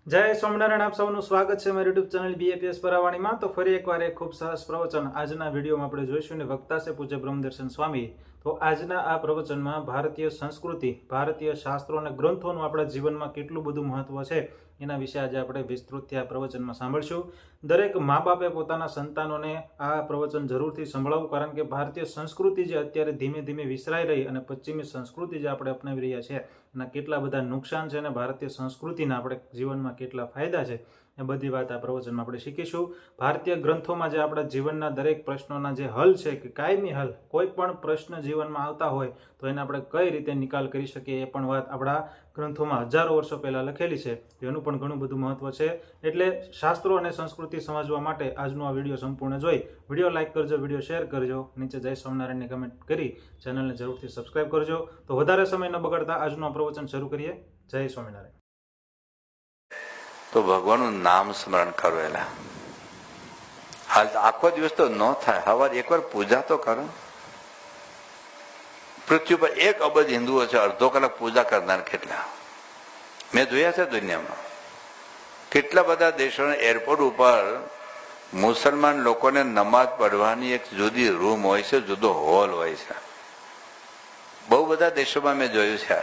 જય સ્વામિનારાયણ, આપ સૌનું સ્વાગત છે મારી યુટ્યુબ ચેનલ બીએપીએસ પરાવાણીમાં। તો ફરી એકવાર એક ખૂબ સરસ પ્રવચન આજના વિડીયોમાં આપણે જોઈશું ને વક્તા છે પૂજ્ય બ્રહ્મદર્શન સ્વામી। તો આજના આ પ્રવચનમાં ભારતીય સંસ્કૃતિ, ભારતીય શાસ્ત્રો અને ગ્રંથોનું આપણા જીવનમાં કેટલું બધું મહત્વ છે એના વિશે આજે આપણે વિસ્તૃતથી આ પ્રવચનમાં સાંભળશું। દરેક મા બાપે પોતાના સંતાનોને આ પ્રવચન જરૂરથી સંભળાવવું, કારણ કે ભારતીય સંસ્કૃતિ જે અત્યારે ધીમે ધીમે વિસરાઈ રહી અને પશ્ચિમી સંસ્કૃતિ જે આપણે અપનાવી રહ્યા છીએ એના કેટલા બધા નુકસાન છે અને ભારતીય સંસ્કૃતિના આપણે જીવનમાં કેટલા ફાયદા છે એ બધી વાત આ પ્રવચનમાં આપણે શીખીશું। ભારતીય ગ્રંથોમાં જે આપણા જીવનના દરેક પ્રશ્નોના જે હલ છે કે કાયમી હલ, કોઈ પણ પ્રશ્ન જીવનમાં આવતા હોય તો એને આપણે કઈ રીતે નિકાલ કરી શકીએ એ પણ વાત આપણા ગ્રંથોમાં હજારો વર્ષો પહેલાં લખેલી છે, એનું પણ ઘણું બધું મહત્વ છે। એટલે શાસ્ત્રો અને સંસ્કૃતિ સમજવા માટે આજનો આ વિડીયો સંપૂર્ણ જોઈ વિડીયો લાઇક કરજો, વિડીયો શેર કરજો, નીચે જય સ્વામિનારાયણની કમેન્ટ કરી ચેનલને જરૂરથી સબસ્ક્રાઇબ કરજો। તો વધારે સમય ન બગાડતા આજનું પ્રવચન શરૂ કરીએ। જય સ્વામિનારાયણ। તો ભગવાનનું નામ સ્મરણ કરો। એલા હાલ આખો દિવસ તો ન થાય, હવાર એકવાર પૂજા તો કરો। પૃથ્વી પર 1 અબજ હિન્દુઓ છે, અડધો કલાક પૂજા કરનાર કેટલા મેં જોયા છે દુનિયામાં। કેટલા બધા દેશોના એરપોર્ટ ઉપર મુસલમાન લોકોને નમાઝ પઢવાની એક જુદી રૂમ હોય છે, જુદો હોલ હોય છે। બહુ બધા દેશોમાં મેં જોયું છે।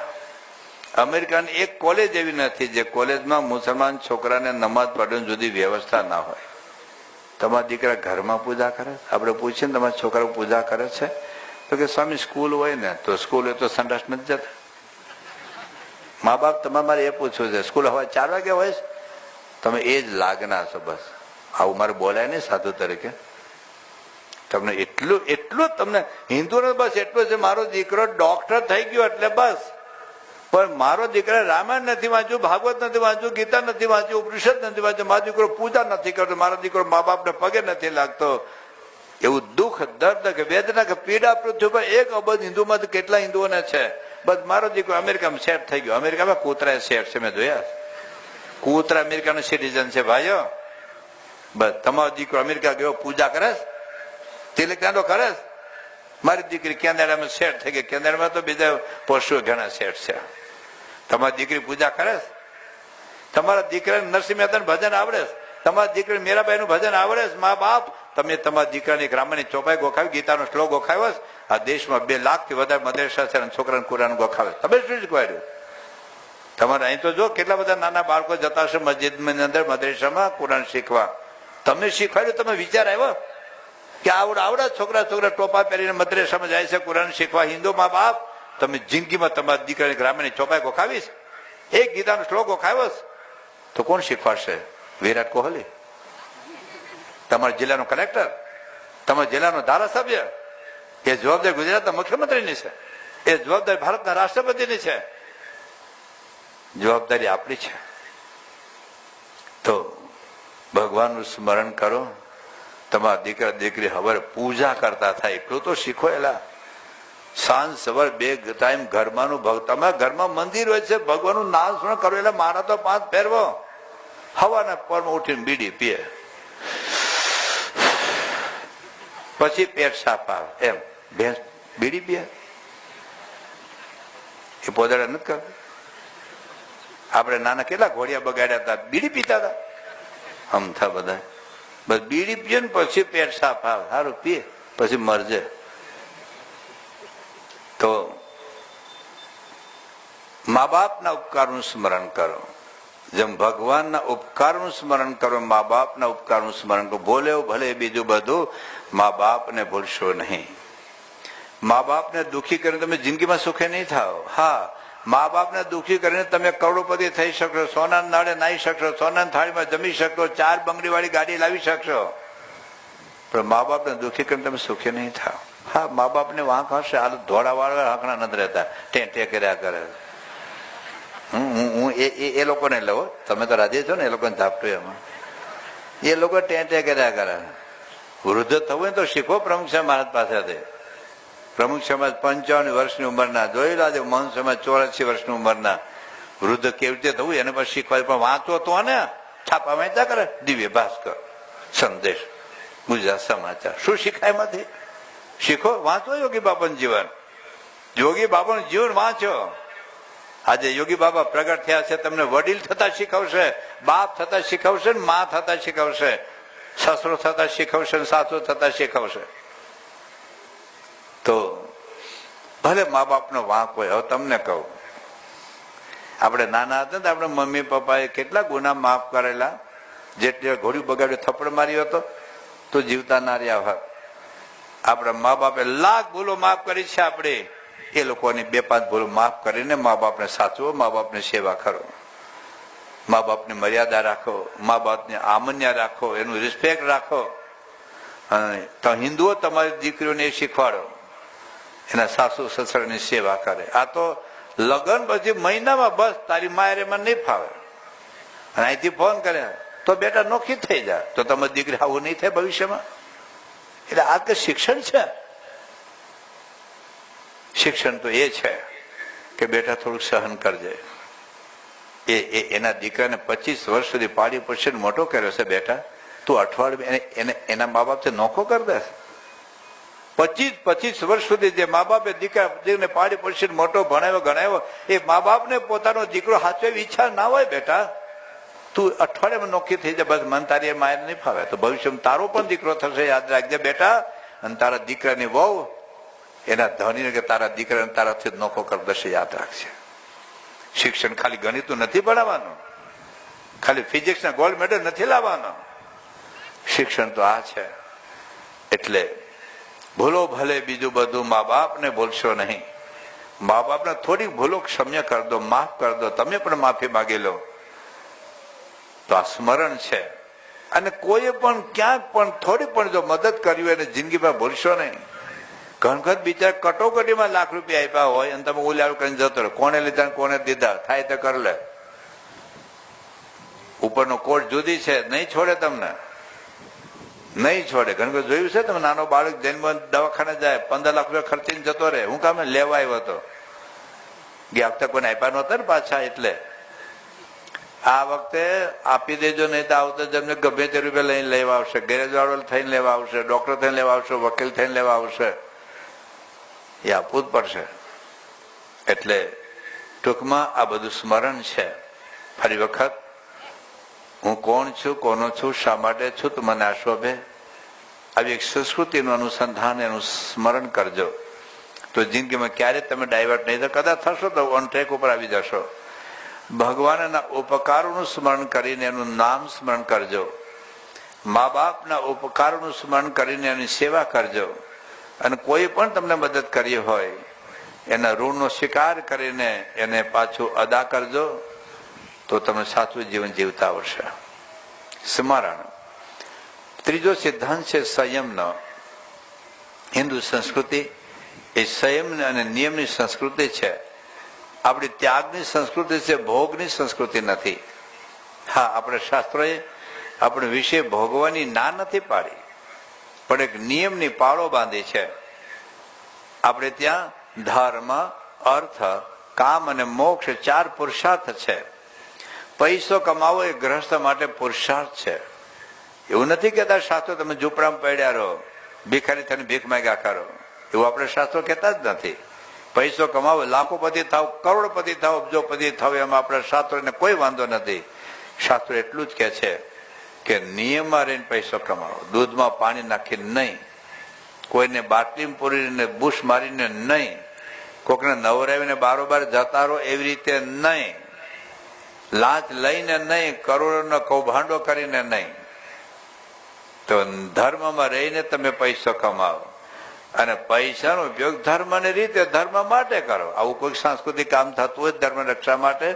અમેરિકાની એક કોલેજ એવી નથી જે કોલેજમાં મુસલમાન છોકરાને નમાઝ પઢવાની જુદી વ્યવસ્થા ના હોય। તમારા દીકરા ઘરમાં પૂજા કરે? આપણે પૂછીએ ને તમારા છોકરા પૂજા કરે છે તો કે સ્વામી સ્કૂલ હોય ને તો સ્કૂલ હોય તો સંડાસ નથી જતા। મા બાપ તમારે મારે એ પૂછવું છે, સ્કૂલ હવે 4 વાગે હોય છે? તમે એ જ લાગના છો। બસ આવું મારે બોલાય નહીં સાધુ તરીકે। તમને એટલું તમને હિન્દુને બસ એટલું છે, મારો દીકરો ડોક્ટર થઈ ગયો એટલે બસ, પણ મારો દીકરા રામાયણ નથી વાંચ્યું, ભાગવત નથી વાંચ્યું, ગીતા નથી વાંચ્યું, ઉપનિષદ નથી વાંચ્યું, મારો દીકરો પૂજા નથી કરતો, મારો દીકરો મા બાપને પગે નથી લાગતો, એવું દુઃખ, દર્દ કે વેદના કે પીડા પૃથ્વી પર 1 અબજ હિન્દુમાં કેટલા હિન્દુઓને છે। બસ મારો દીકરો અમેરિકામાં સેટ થઈ ગયો। અમેરિકામાં કૂતરા સેટ છે, મેં જોયા। કૂતરા અમેરિકાનો સિટીઝન છે ભાઈઓ। બસ તમારો દીકરો અમેરિકા ગયો પૂજા કરે, તિલક દાંડો કરે, મારી દીકરી કેનેડામાં સેટ થઈ ગઈ, કેનેડામાં તો બીજા પશુઓ ઘણા સેટ છે। તમારી દીકરી પૂજા કરે, તમારા દીકરાને નરસિંહ મહેતાનું ભજન આવડે, તમારા દીકરી મીરાબાઈનું ભજન આવડે? મા બાપ તમે તમારા દીકરાની રામાયણની ચોપાઈ ગોખાવી, ગીતાનો શ્લોક ગોખાવ્યો? આ દેશમાં 2 લાખથી વધારે મદરસા છે અને છોકરાને કુરાન ગોખાવે, તમે શું શીખવાડ્યું? તમારે અહીં તો જો કેટલા બધા નાના બાળકો જતા હશે મસ્જિદની અંદર મદરસામાં કુરાન શીખવા, તમે શીખવાડ્યું? તમે વિચાર આવ્યો કે આવડા છોકરા ટોપા પહેરીને મદરસામાં જાય છે કુરાન શીખવા? હિન્દુ મા બાપ તમે જિંદગીમાં તમારા દીકરાની રામાયણની ચોપાઈ ગોખાવીશ? એક ગીતાનો શ્લોક ગોખાવ્યો તો કોણ શીખવાડશે? વિરાટ કોહલી, તમારા જિલ્લાનો કલેક્ટર, તમારા જિલ્લાનો ધારાસભ્ય, એ જવાબદારી ગુજરાતના મુખ્યમંત્રીની છે, એ જવાબદારી ભારતના રાષ્ટ્રપતિની છે, જવાબદારી આપણી છે। તો ભગવાનનું સ્મરણ કરો, તમારા દીકરા દીકરી હવે પૂજા કરતા થાય એટલું તો શીખો। એલા સાંજ સવાર 2 ટાઈમ ઘરમાંનું તમારા ઘરમાં મંદિર હોય છે, ભગવાનનું નામ સ્મરણ કરો। એટલે મારા તો 5 ફેરવો, હવાના પરમાં ઉઠીને બીડી પીએ, પછી પેટ સાફ આવે, એમ ભેંસ બીડી પીએ? એ પોદળા નથી કરતા? આપણે નાના કેટલા ઘોડિયા બગાડ્યા હતા, બીડી પીતા હતા અમથા બધા। બસ બીડી પીએ ને પછી પેટ સાફ આવે, સારું પીએ પછી મરજે। તો મા બાપના ઉપકારનું સ્મરણ કરો, જેમ ભગવાનના ઉપકારનું સ્મરણ કરો, મા બાપના ઉપકારનું સ્મરણ કરો। ભોલે ભલે બીજું બધું, મા બાપને ભૂલશો નહીં। મા બાપને દુઃખી કરીને તમે જિંદગીમાં સુખી નહીં થાવ। હા, મા બાપને દુઃખી કરીને તમે કરોડપતિ થઈ શકશો, સોના નાળે નાહી શકશો, સોના થાળીમાં જમી શકશો, 4 બંગડીવાળી ગાડી લાવી શકશો, પણ મા બાપને દુઃખી કરીને તમે સુખી નહીં થાવ। હા, મા બાપને વાંક હશે, આ ધોળા વાળા હાંકણા નથી રહેતા, ટેં કર્યા કરે। હું એ લોકોને લઉં, તમે તો રાજી છો ને, એ લોકોને ઝાપટું એમાં, એ લોકો ટેં કર્યા કરે। વૃદ્ધ થવું હોય તો શીખો પ્રમુખ સાહેબ મહારાજ પાસેથી। પ્રમુખ સમાજ 55 વર્ષની ઉંમરના, જોઈ લાજે મહંત સમાજ 84 વર્ષની ઉંમરના વૃદ્ધ કેવી રીતે થવું એને પણ શીખવાય। પણ વાંચો તો ને, છાપા વાંચ્યા કરે, દિવ્ય ભાસ્કર, સંદેશ, ગુજરાત સમાચાર, શું શીખાય એમાંથી? શીખો, વાંચો યોગી બાપાનું જીવન, યોગી બાપાનું જીવન વાંચો। આજે યોગી બાબા પ્રગટ થયા છે, તમને વડીલ થતા શીખવશે, બાપ થતા શીખવશે, મા થતા શીખવશે, સસરો થતા શીખવશે, સાસુ થતા શીખવશે. તો ભલે મા બાપનો વાંક હોય. હવે તમને કહું, આપણે નાના હતા ને આપણે મમ્મી પપ્પાએ કેટલા ગુના માફ કરેલા. જેટલી ઘોડી બગાડ્યું, થપ્પડ માર્યો હતો તો જીવતા ના રહ્યા હોત. આપણા મા બાપે લાખ ભૂલો માફ કરી છે. આપણે એ લોકોની 2-5 ભૂલો માફ કરીને મા બાપને સાચવો, મા બાપની સેવા કરો, મા બાપની મર્યાદા રાખો, મા બાપની આમન્ય રાખો, એનું રિસ્પેક્ટ રાખો. અને તો હિન્દુઓ તમારી દીકરીઓને એ શીખવાડો, એના સાસુ સસરાની સેવા કરે. આ તો લગ્ન પછી મહિનામાં બસ તારી મારે મને નહીં ફાવે અને અહીંથી ફોન કરે તો બેટા નોખી થઈ જાય, તો તમારી દીકરી આવું નહીં થાય ભવિષ્યમાં. એટલે આ કે શિક્ષણ છે. શિક્ષણ તો એ છે કે બેટા થોડુંક સહન કરજે. એના દીકરાને 25 વર્ષ સુધી પાડી પડશે મોટો કર્યો છે. બેટા તું અઠવાડિયે એના મા બાપ નોખો કરી દે. 25 વર્ષ સુધી જે મા બાપે દીકરાને પાડી પડશે મોટો ભણાવ્યો ગણાવ્યો, એ મા બાપને પોતાનો દીકરો સાચવી ઈચ્છા ના હોય. બેટા તું અઠવાડિયામાં નોખી થઈ જાય, બસ મન તારી માયર નહીં ફાવે તો ભવિષ્યમાં તારો પણ દીકરો થશે. યાદ રાખજે બેટા. અને તારા દીકરાની વહુ એના ધણીને કે તારા દીકરાને તારાથી નોખો કરી દેશે. યાદ રાખશે. શિક્ષણ ખાલી ગણિતું નથી ભણાવવાનું, ખાલી ફિઝિક્સના ગોલ્ડ મેડલ નથી લાવવાનો. શિક્ષણ તો આ છે. એટલે ભૂલો ભલે, બીજું બધું મા બાપને ભૂલશો નહીં. મા બાપને થોડીક ભૂલો ક્ષમ્ય કરી દો, માફ કરી દો. તમે પણ માફી માગી લો તો આ સ્મરણ છે. અને કોઈ પણ ક્યાંક પણ થોડી પણ જો મદદ કરી હોય એને જિંદગીમાં ભૂલશો નહીં. ઘણખત બિચારા કટોકટીમાં લાખ રૂપિયા આપ્યા હોય અને તમે ઉલાળું કરીને જતો રહો, કોને લીધા કોને દીધા થાય તો કરી લે. ઉપરનો કોટ જુદી છે, નહીં છોડે તમને, નહીં છોડે. ઘણી વખત જોયું છે તમે, નાનો બાળક જન્મ દવાખાને જાય 15 લાખ રૂપિયા ખર્ચીને જતો રહે. હું કામે લેવા આવ્યો હતો, ગયા વખતે કોઈને આપ્યા નહોતા ને પાછા. એટલે આ વખતે આપી દેજો, નહીં તો આવતા જમને ગમે તે રૂપિયા લઈને લેવા આવશે. ગેરેજ વાળો થઈને લેવા આવશે, ડોક્ટર થઈને લેવા આવશે, વકીલ થઈને લેવા આવશે. એ આપવું જ પડશે. એટલે ટૂંકમાં આ બધું સ્મરણ છે. ફરી વખત હું કોણ છું, કોનો છું, શા માટે છું, તો મને આ શોભે. આવી એક સંસ્કૃતિનું અનુસંધાન, એનું સ્મરણ કરજો તો જિંદગીમાં ક્યારેય તમે ડાયવર્ટ નહીં. કદાચ થશો તો ઓન ટ્રેક ઉપર આવી જશો. ભગવાનના ઉપકારોનું સ્મરણ કરીને એનું નામ સ્મરણ કરજો. મા બાપના ઉપકારોનું સ્મરણ કરીને એની સેવા કરજો. અને કોઈ પણ તમને મદદ કરી હોય એના ઋણનો સ્વીકાર કરીને એને પાછું અદા કરજો તો તમે સાચું જીવન જીવતા આવશે. સ્મરણ. ત્રીજો સિદ્ધાંત છે સંયમનો. હિન્દુ સંસ્કૃતિ એ સંયમ અને નિયમની સંસ્કૃતિ છે. આપણી ત્યાગની સંસ્કૃતિ છે, ભોગની સંસ્કૃતિ નથી. હા, આપણે શાસ્ત્રોએ આપણે વિશે ભોગવાની ના નથી પાડી, પણ એક નિયમની પાળો બાંધી છે. આપણે ત્યાં ધર્મ, અર્થ, કામ અને મોક્ષ 4 પુરુષાર્થ છે. પૈસો કમાવો એ ગૃહસ્થ માટે પુરુષાર્થ છે. એવું નથી કહેતા શાસ્ત્રો તમે ઝૂંપડામાં પડ્યા રહો, ભિખારી થઈને ભીખ માંગ્યા કરો. એવું આપણે શાસ્ત્રો કહેતા જ નથી. પૈસો કમાવો, લાખોપતિ થાવ, કરોડપતિ થાવ, અબજોપતિ થાવ, એમાં આપણા શાસ્ત્રોને કોઈ વાંધો નથી. શાસ્ત્રો એટલું જ કહે છે કે નિયમમાં રહીને પૈસો કમાવો. દૂધમાં પાણી નાખીને નહીં, કોઈને બાટલીમાં પૂરીને બુશ મારીને નહીં, કોકને નવરાવીને બારોબાર જતા રહો એવી રીતે નહીં, લાંચ લઈને નહીં, કરોડોનો કૌભાંડો કરીને નહીં. તો ધર્મમાં રહીને તમે પૈસો કમાવો અને પૈસાનો ઉપયોગ ધર્મની રીતે ધર્મ માટે કરો. આવું કોઈ સાંસ્કૃતિક કામ થતું હોય ધર્મ રક્ષા માટે,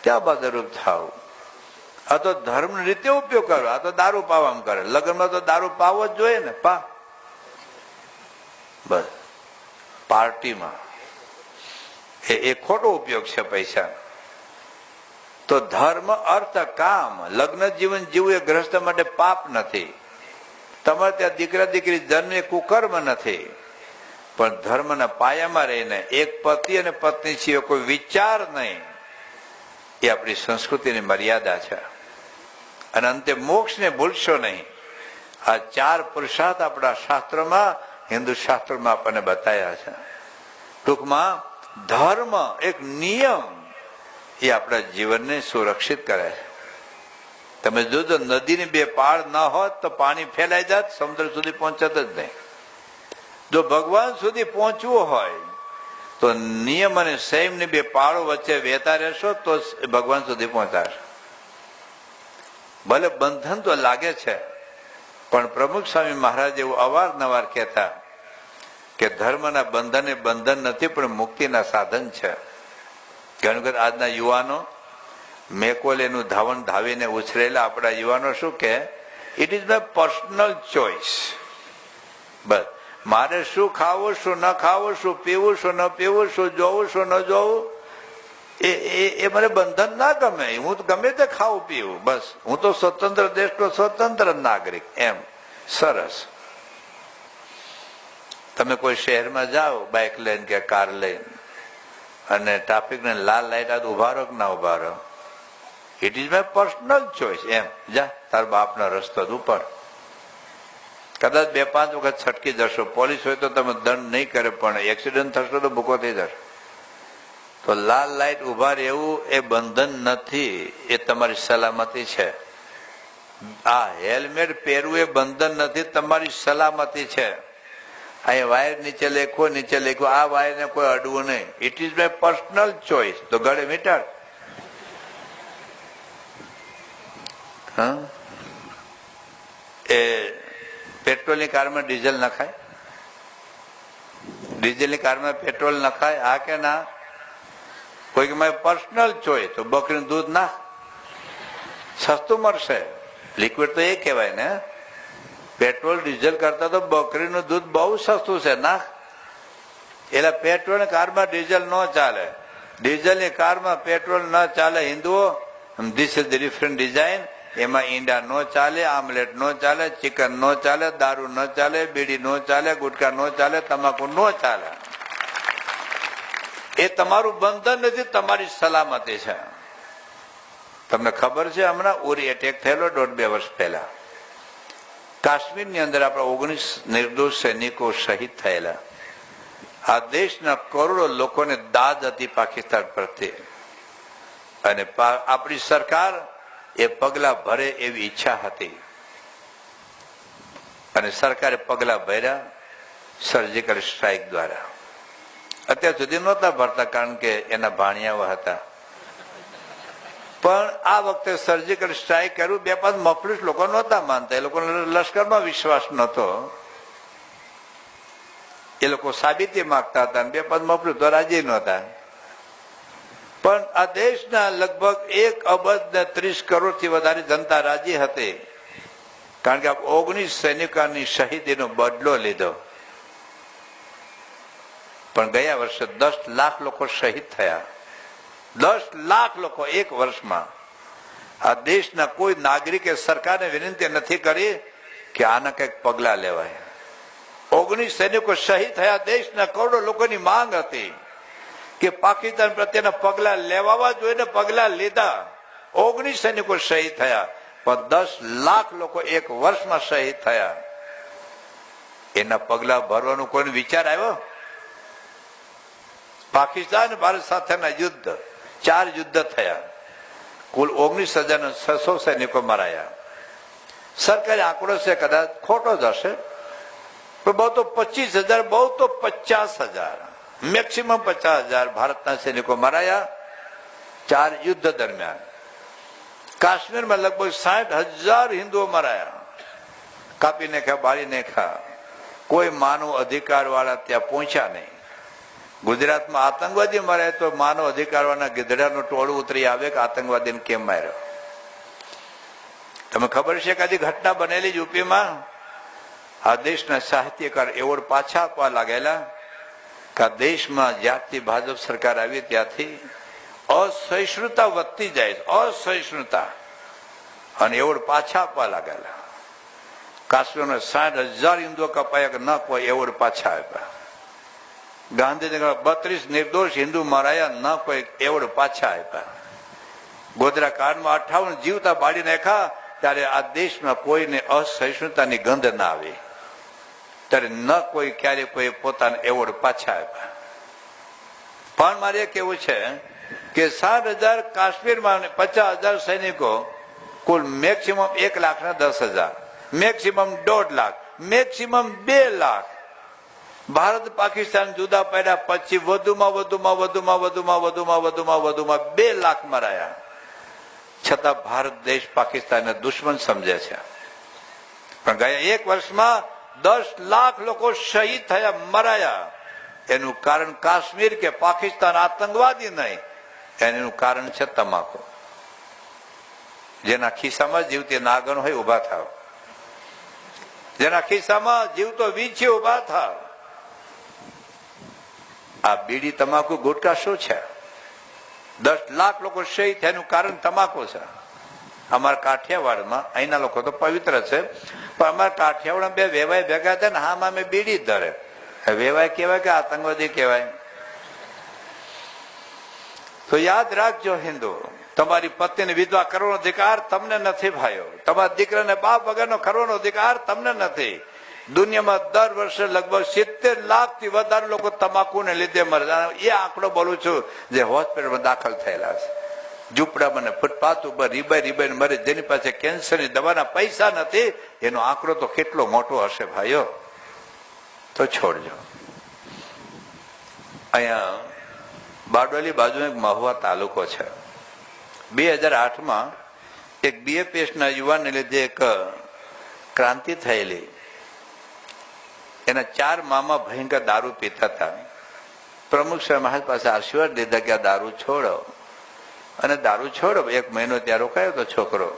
ત્યાં બદરૂપ થાવ. આ તો ધર્મ રીતે ઉપયોગ કરો. આ તો દારૂ પાવામાં કરે. લગ્નમાં તો દારૂ પાવો જ જોઈએ ને, પા બસ પાર્ટીમાં એ ખોટો ઉપયોગ છે પૈસા. તો ધર્મ, અર્થ, કામ, લગ્ન જીવન જીવવું એ ગ્રસ્ત માટે પાપ નથી. તમારે ત્યાં દીકરા દીકરી જન્મે કુકર્મ નથી, પણ ધર્મના પાયામાં રહીને એક પતિ અને પત્ની સિવાય કોઈ વિચાર નહીં, એ આપણી સંસ્કૃતિની મર્યાદા છે. અને અંતે મોક્ષને ભૂલશો નહીં. આ 4 પુરુષાર્થ આપણા શાસ્ત્રમાં, હિન્દુ શાસ્ત્રમાં આપણને બતાવ્યા છે. ટૂંકમાં ધર્મ એક નિયમ એ આપણા જીવનને સુરક્ષિત કરે છે. તમે જોજો, નદીની બે પાળ ન હોત તો પાણી ફેલાઈ જાત, સમુદ્ર સુધી પહોંચત જ નહીં. જો ભગવાન સુધી પહોંચવું હોય તો નિયમ અને સંયમની બે પાળો વચ્ચે વહેતા રહેશો તો ભગવાન સુધી પહોંચાશે. ભલે બંધન તો લાગે છે, પણ પ્રમુખ સ્વામી મહારાજ એવું અવારનવાર કહેતા કે ધર્મના બંધન એ બંધન નથી, પણ મુક્તિના સાધન છે. ઘણી વખત આજના યુવાનો મેકોલેનું ધાવણ ધાવીને ઉછરેલા આપણા યુવાનો શું કે, it is my personal choice. બસ મારે શું ખાવું, શું ન ખાવું, શું પીવું, શું ન પીવું, શું જોવું, શું ન જોવું, એ મને બંધન ના ગમે. હું ગમે તે ખાવું પીવું, બસ હું તો સ્વતંત્ર દેશનો સ્વતંત્ર નાગરિક. એમ સરસ. તમે કોઈ શહેરમાં જાઓ બાઇક લઈને કે કાર લઈને અને ટ્રાફિકને લાલ લાઈટ ઉભા રહો કે ના ઉભા રહો, it is my personal choice. એમ જા તાર બાપનો રસ્તો ઉપર. કદાચ 2-5 વખત છટકી જશો, પોલીસ હોય તો તમે દંડ નહીં કરે, પણ એક્સિડન્ટ થશો તો ભૂકો થઈ જશે. તો લાલ લાઈટ ઉભા રહેવું એ બંધન નથી, એ તમારી સલામતી છે. આ હેલ્મેટ પહેરવું એ બંધન નથી, તમારી સલામતી છે. અહીં વાયર નીચે લેખો, આ વાયરને કોઈ અડવું નહીં. It is my personal choice. તો ગળે મીટર. એ પેટ્રોલની કારમાં ડીઝલ નખાય? ડીઝલની કારમાં પેટ્રોલ નખાય? હા કે ના? કોઈ કે મારી પર્સનલ ચોઇસ. તો બકરીનું દૂધ ના સસ્તું મળશે. લિક્વિડ તો એ કહેવાય ને. પેટ્રોલ ડીઝલ કરતા તો બકરીનું દૂધ બહુ સસ્તું છે ના. એટલે પેટ્રોલની કારમાં ડીઝલ ન ચાલે, ડીઝલની કારમાં પેટ્રોલ ન ચાલે. હિન્દુઓ, this is the different design. એમાં ઈંડા ન ચાલે, આમલેટ ન ચાલે, ચિકન ન ચાલે, દારૂ ન ચાલે, બીડી ન ચાલે, ગુટકા ન ચાલે, તમાકુ ન ચાલે. એ તમારું બંધન નથી, તમારી સલામતી છે. તમને ખબર છે હમણાં ઉરી એટેક થયેલો 1.5-2 વર્ષ પહેલા. કાશ્મીરની અંદર આપણા 19 નિર્દોષ સૈનિકો શહીદ થયેલા. આ દેશના કરોડો લોકોને દાદ હતી પાકિસ્તાન પ્રત્યે, અને આપણી સરકાર એ પગલા ભરે એવી ઈચ્છા હતી, અને સરકારે પગલા ભર્યા સર્જિકલ સ્ટ્રાઇક દ્વારા. અત્યાર સુધી નહોતા ભરતા કારણ કે એના ભાણિયાઓ હતા, પણ આ વખતે સર્જિકલ સ્ટ્રાઇક કર્યું. 2-5 મફલુસ લોકો નહોતા માનતા, એ લોકોને લશ્કરમાં વિશ્વાસ નહોતો, એ લોકો સાબિતી માંગતા હતા, 2-5 મફલુસ તો રાજી નહોતા. પણ આ દેશના લગભગ 1.30 કરોડથી વધારે જનતા રાજી હતી, કારણ કે 19 સૈનિકોની શહીદીનો બદલો લીધો. પણ ગયા વર્ષે 10 લાખ લોકો શહીદ થયા. 10 લાખ લોકો એક વર્ષમાં. આ દેશના કોઈ નાગરિકે સરકારને વિનંતી નથી કરી કે આના કંઈક પગલા લેવાય. 19 સૈનિકો શહીદ થયા. દેશના કરોડો લોકોની માંગ હતી કે પાકિસ્તાન પ્રત્યેના પગલા લેવા જોઈએ, પગલા લીધા. 19 સૈનિકો શહીદ થયા, પણ 10 લાખ લોકો એક વર્ષમાં શહીદ થયા. એના પગલા ભરવાનું કોઈને વિચાર આવ્યો? પાકિસ્તાન ભારત સાથેના યુદ્ધ 4 યુદ્ધ થયા, કુલ 19,600 સૈનિકો મરાયા. સરકારી આંકડો છે, કદાચ ખોટો જ હશે, પણ બહુ તો 25,000, બહુ તો 50,000, મેક્સિમમ 50,000 ભારતના સૈનિકો મરાયા 4 યુદ્ધ દરમિયાન. કાશ્મીરમાં લગભગ 60,000 હિન્દુઓ મરાયા, કાપી નાખ્યા, બાળી નાખ્યા. કોઈ માનવ અધિકાર વાળા ત્યાં પહોંચ્યા નહીં. ગુજરાતમાં આતંકવાદી મરે તો માનવ અધિકાર વાળા ગીધડાનું ટોળું ઉતરી આવે કે આતંકવાદીને કેમ માર્યો. તમે ખબર છે કે હજી ઘટના બનેલી યુપીમાં? આ દેશના સાહિત્યકાર એવોર્ડ પાછા આપવા લાગેલા કે આ દેશમાં જ્યારથી ભાજપ સરકાર આવી ત્યાંથી અસહિષ્ણુતા વધતી જાય, અસહિષ્ણુતા, અને એવોર્ડ પાછા આપવા લાગેલા. કાશ્મીરમાં 60,000 હિન્દુઓ કપાયા કે ન કોઈ એવોર્ડ પાછા આપ્યા. ગાંધીનગર 32 નિર્દોષ હિન્દુ મરાયા, ન કોઈ એવોર્ડ પાછા આપ્યા. ગોધરા કાંડમાં 58 જીવતા બાળી નાખ્યા, ત્યારે આ દેશમાં કોઈને અસહિષ્ણુતાની ગંધ ના આવી, ત્યારે ન કોઈ ક્યારે કોઈ પોતાના એવોર્ડ પાછા આપ્યા. પણ મારે કેવું છે કે 60,000 કાશ્મીરમાં 50,000 સૈનિકો, કુલ મેક્સિમમ 1,00,000 ને 10,000, મેક્સિમમ 1.5 લાખ, મેક્સિમમ 2 લાખ. ભારત પાકિસ્તાન જુદા પડ્યા પછી વધુમાં 2 લાખ મરાયા. છતાં ભારત દેશ પાકિસ્તાનને દુશ્મન સમજે છે. પણ ગયા 1 વર્ષમાં 10 લાખ લોકો શહીદ થયા, મરાયા. એનું કારણ કાશ્મીર કે પાકિસ્તાન આતંકવાદી નહીં, એનું કારણ છે તમાકુ. જેના ખિસ્સામાં જીવતી નાગણ હોય ઉભા થાવ, જેના ખિસ્સામાં જીવતો વીછી ઉભા થાવ. આ બીડી, તમાકુ, ગુટકા શું છે? 10 લાખ લોકો શહીદ થયા એનું કારણ તમાકુ છે. અમારા કાઠિયાવાડમાં, અહીંના લોકો તો પવિત્ર છે, પણ અમારા કાઠિયાવાડમાં 2 વેવાય ભેગા થાય ને હામાં અમે બીડી ધરે. વેવાય કહેવાય કે આતંકવાદી કહેવાય? તો યાદ રાખજો હિન્દુ, તમારી પત્નીને વિધવા કરવાનો અધિકાર તમને નથી ભાઈઓ. તમારા દીકરાને બાપ વગરનો કરવાનો અધિકાર તમને નથી. દુનિયામાં દર વર્ષે લગભગ 70 લાખથી વધારે લોકો તમાકુને લીધે મરે. એ આંકડો બોલું છું જે હોસ્પિટલમાં દાખલ થયેલા છે. ઝૂંપડામાં ફૂટપાથ ઉપર રીબાઈ મરે, જેની પાસે કેન્સરની દવાના પૈસા નથી. એનો આંકડો તો કેટલો મોટો હશે ભાઈઓ. તો છોડજો. અહીંયા બારડોલી બાજુ એક મહુવા તાલુકો છે. 2008માં એક BFS ના યુવાનને લીધે એક ક્રાંતિ થયેલી. એના 4 મામા ભયંકર દારૂ પીતા હતા. પ્રમુખ સાહેબ મહારાજ પાસે આશીર્વાદ લીધા કે આ દારૂ છોડો, અને દારૂ છોડો. 1 મહિનો ત્યાં રોકાયો તો છોકરો,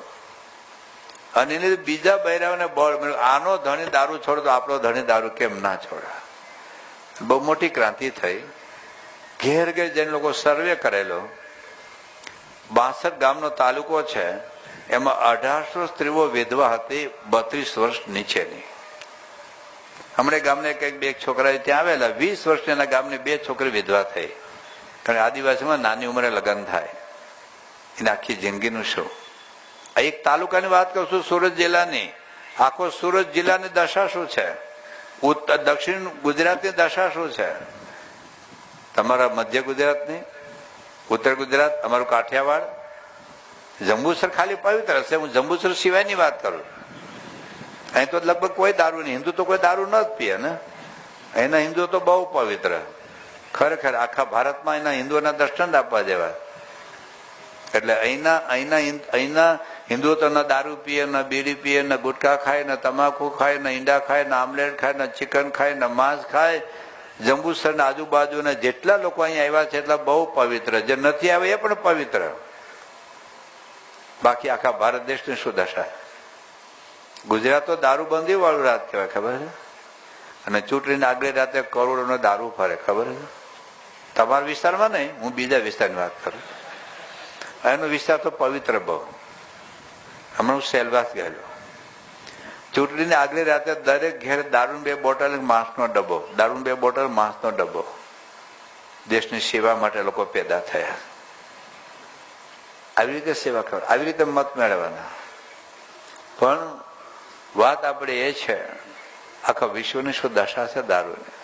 અને એને બીજા બૈરાઓને બળ મળ્યું, આનો ધણી દારૂ છોડો તો આપણો ધણી દારૂ કેમ ના છોડા. બહુ મોટી ક્રાંતિ થઈ. ઘેર ઘેર જઈને લોકો સર્વે કરેલો. 62 ગામનો તાલુકો છે, એમાં 1800 સ્ત્રીઓ વિધવા હતી, 32 વર્ષ નીચેની. હમણાં ગામને કંઈક 2 છોકરા ત્યાં આવેલા, 20 વર્ષના ગામની 2 છોકરી વિધવા થઈ. કારણ આદિવાસીમાં નાની ઉંમરે લગ્ન થાય. એને આખી જિંદગીનું શું. એક તાલુકાની વાત કરું છું, સુરત જિલ્લાની. આખો સુરત જિલ્લાની દશા શું છે? દક્ષિણ ગુજરાતની દશા શું છે? તમારા મધ્ય ગુજરાતની, ઉત્તર ગુજરાત, અમારું કાઠિયાવાડ, જંબુસર ખાલી પવિત્ર હશે. હું જંબુસર સિવાયની વાત કરું. અહીં તો લગભગ કોઈ દારૂ નહીં. હિન્દુ તો કોઈ દારૂ ન જ પીએ ને. અહીંના હિન્દુઓ તો બહુ પવિત્ર. ખરેખર આખા ભારતમાં એના હિન્દુઓના દર્શન આપવા જેવા. એટલે અહીંના હિન્દુઓ તો ન દારૂ પીએ, ન બીડી પીએ, ન ગુટકા ખાય, ન તમાકુ ખાય, ન ઈંડા ખાય, ન આમલેટ ખાય, ન ચિકન ખાય, ન માંસ ખાય. જંબુસરના આજુબાજુના જેટલા લોકો અહીં આવ્યા છે એટલા બહુ પવિત્ર. જે નથી આવે એ પણ પવિત્ર. બાકી આખા ભારત દેશની શું દશા. ગુજરાત તો દારૂબંધી વાળું રાત કહેવાય, ખબર છે? અને ચૂંટણીને આગળ રાતે કરોડોનો દારૂ ફરે, ખબર છે? તમારા વિસ્તારમાં નહીં, હું બીજા વિસ્તારની વાત કરું. એનો વિસ્તાર તો પવિત્ર બહુ. હમણાં હું સેલવાસ ગયેલો. ચૂંટણીને આગલી રાતે દરેક ઘેર દારૂ 2 બોટલ માંસનો ડબ્બો, દારૂ 2 બોટલ માંસનો ડબ્બો. દેશની સેવા માટે લોકો પેદા થયા. આવી રીતે સેવા કરો, આવી રીતે મત મેળવવાના. પણ વાત આપણે એ છે, આખા વિશ્વની શું દશા છે દારૂની.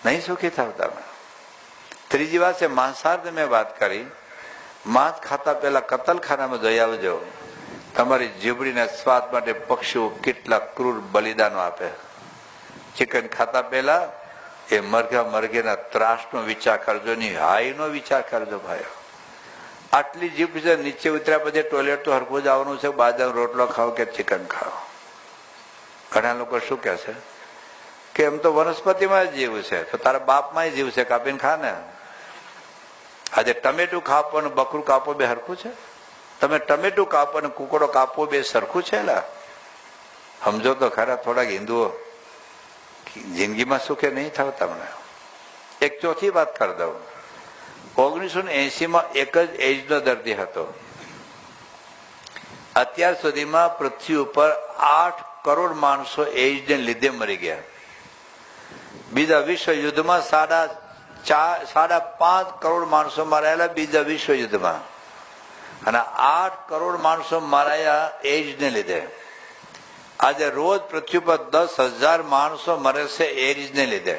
નહીં સુખી થાવ તમે. ત્રીજી વાત છે માંસાહાર. મેં વાત કરી, માંસ ખાતા પહેલા કતલખાનામાં જઈ આવજો. તમારી જીભડીના સ્વાદ માટે પક્ષીઓ કેટલા ક્રૂર બલિદાનો આપે. ચિકન ખાતા પહેલા એ મરઘીના ત્રાસનો વિચાર કરજો, ની હાઈનો વિચાર કરજો ભાઈઓ. આટલી જીભ છે, નીચે ઉતર્યા પછી ટોયલેટ તો હરખું જવાનું છે. બાજરાનો રોટલો ખાઓ કે ચિકન ખાઓ. ઘણા લોકો શું કે છે કે એમ તો વનસ્પતિમાં જીવ છે, તો તારા બાપમાં જીવ છે, કાપીને ખા ને. આજે ટમેટું કાપો અને બકરું કાપો બે હરખું છે? તમે ટમેટું કાપો અને કુકડો કાપો બે સરખું છે? સમજો તો ખરા. થોડાક હિન્દુઓ જિંદગીમાં સુખે નહીં થાવ તમને. એક ચોથી વાત કરી દઉં. 1980માં એક જ એજનો દર્દી હતો. અત્યાર સુધીમાં પૃથ્વી ઉપર 8 કરોડ માણસો એજને લીધે મરી ગયા. બીજા વિશ્વ યુદ્ધમાં 5.5 કરોડ માણસો મરાયેલા બીજા વિશ્વ યુદ્ધમાં, અને 8 કરોડ માણસો મરાયા એજને લીધે. આજે રોજ પૃથ્વી પર 10,000 માણસો મરે છે એજને લીધે.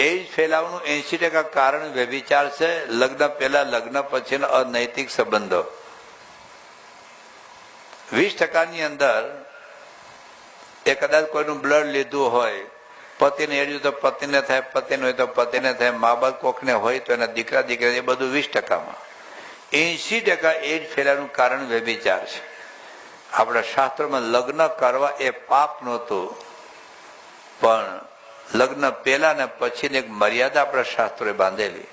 એઇડ્સ ફેલાવાનું 80% કારણ વ્યભિચાર છે, લગ્ન પહેલા લગ્ન પછીનો અનૈતિક સંબંધો. 20% અંદર એ કદાચ કોઈનું બ્લડ લીધું હોય, પતિને એડ્યું તો પતિને થાય, પતિને હોય તો પતિને થાય, મા બાપ કોકને હોય તો એના દીકરા દીકરા, એ બધું 20%માં. 80% એઇડ્સ ફેલાવાનું કારણ વ્યભિચાર છે. આપણા શાસ્ત્રોમાં લગ્ન કરવા એ પાપ નહોતું, પણ લગ્ન પહેલા ને પછીની એક મર્યાદા આપણા શાસ્ત્રોએ બાંધેલી,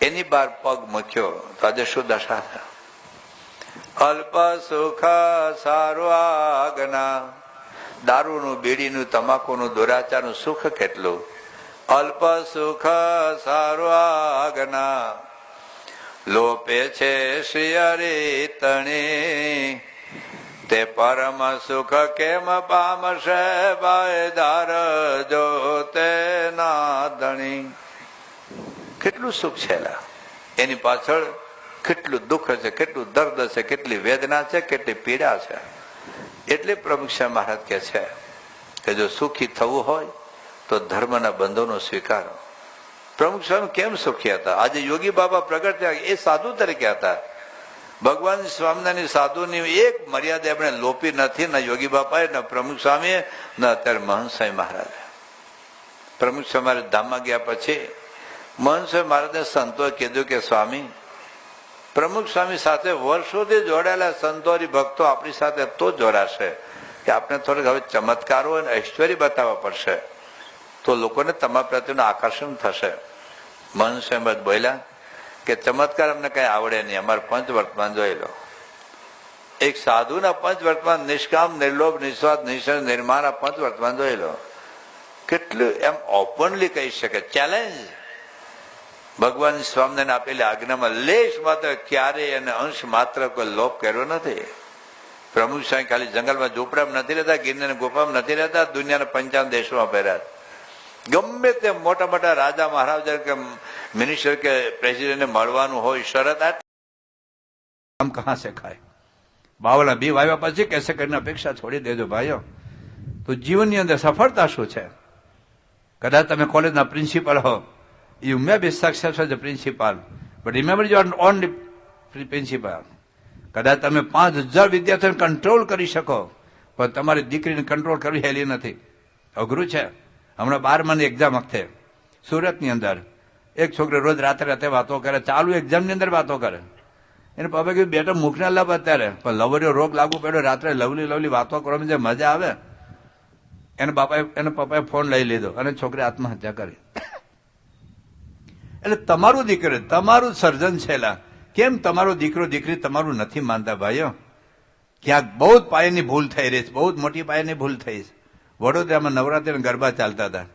એની બહાર પગ મૂક્યો તો આજે શું દશા છે. અલ્પ સુખ સારું આગના, દારૂનું, બીડીનું, તમાકુનું, દુરાચારનું સુખ કેટલું. અલ્પ સુખ સારું આગના, લોપે છે શ્રી હરિ તણી, તે પરમ સુખ કેમ પામશે બાયદાર જો તે નાદણી. કેટલું સુખ છે, એની પાછળ કેટલું દુઃખ છે, કેટલું દર્દ છે, કેટલી વેદના છે, કેટલી પીડા છે. એટલે પ્રમુખ સ્વામી મહારાજ કહે છે કે જો સુખી થવું હોય તો ધર્મના બંધોનો સ્વીકારો. પ્રમુખ સ્વામી કેમ સુખી હતા? આજે યોગી બાબા પ્રગટ થયા, એ સાધુ તરીકે હતા. ભગવાન સ્વામિનારાયણ સાધુની એક મર્યાદા એમણે લોપી નથી, ન યોગી બાપાએ, ન પ્રમુખ સ્વામીએ, ન અત્યારે મહંત સ્વામી મહારાજે. પ્રમુખ સ્વામી મહારાજ ધામમાં ગયા પછી મહંત સ્વામી મહારાજને સંતોએ કીધું કે સ્વામી, પ્રમુખ સ્વામી સાથે વર્ષોથી જોડાયેલા સંતોરી ભક્તો આપણી સાથે તો જોડાશે કે આપણે થોડીક હવે ચમત્કારો અને ઐશ્વર્ય બતાવવા પડશે, તો લોકોને તમારા પ્રત્યેનું આકર્ષણ થશે. મહંત સ્વામી બોલ્યા કે ચમત્કાર અમને કઈ આવડે નહીં, અમારે પંચ વર્તમાન જોઈ લો. એક સાધુના પંચ વર્તમાન, નિષ્કામ, નિર્લોભ, નિસ્વાર્થ, નિશ્ચય, નિર્માણ, પંચ વર્તમાન જોઈ લો. કેટલું એમ ઓપનલી કહી શકે, ચેલેન્જ. ભગવાન સ્વામિનારાયણ આપેલી આજ્ઞામાં લેશ માત્ર ક્યારેય અને અંશ માત્ર કોઈ લોપ કર્યો નથી. પ્રમુખ સ્વામી ખાલી જંગલમાં ઝૂંપડામાં નથી રહેતા, ગિરનાર ગુફામાં નથી રહેતા, દુનિયાના 55 દેશોમાં ફર્યા. ગમે તે મોટા મોટા રાજા મહારાજા કે મિનિસ્ટર કે પ્રેસિડેન્ટને મળવાનું હોય, શરત આમ કહા સે ખાય. બાવલા બી વાવ્યા પછી કહેશે કે અપેક્ષા છોડી દેજો ભાઈઓ, તો જીવનની અંદર સફળતા શું છે? કદાચ તમે કોલેજના પ્રિન્સિપલ હો, you may be successful as a principal, but remember you are only principal. કદાચ તમે 5000 વિદ્યાર્થીઓને કંટ્રોલ કરી શકો, પણ તમારી દીકરીને કંટ્રોલ કરવી હેલી નથી, અઘરું છે. હમણાં 12માની એક્ઝામ વખતે સુરતની અંદર એક છોકરી રોજ રાત્રે રાતે વાતો કરે, ચાલુ એક્ઝામની અંદર વાતો કરે. એને પપ્પા કીધું બેટા મુખના લવ અત્યારે, પણ લવરીઓ રોગ લાગુ પડ્યો, રાત્રે લવલી વાતો કરવામાં જે મજા આવે. એને પપ્પાએ ફોન લઈ લીધો અને છોકરી આત્મહત્યા કરી. એટલે તમારું દીકરો તમારું સર્જન છેલા, કેમ તમારો દીકરો દીકરી તમારું નથી માનતા ભાઈઓ? ક્યાંક બહુ જ પાયાની ભૂલ થઈ રહી છે, બહુ જ મોટી પાયાની ભૂલ થઈ છે. વડોદરામાં નવરાત્રિના ગરબા ચાલતા હતા.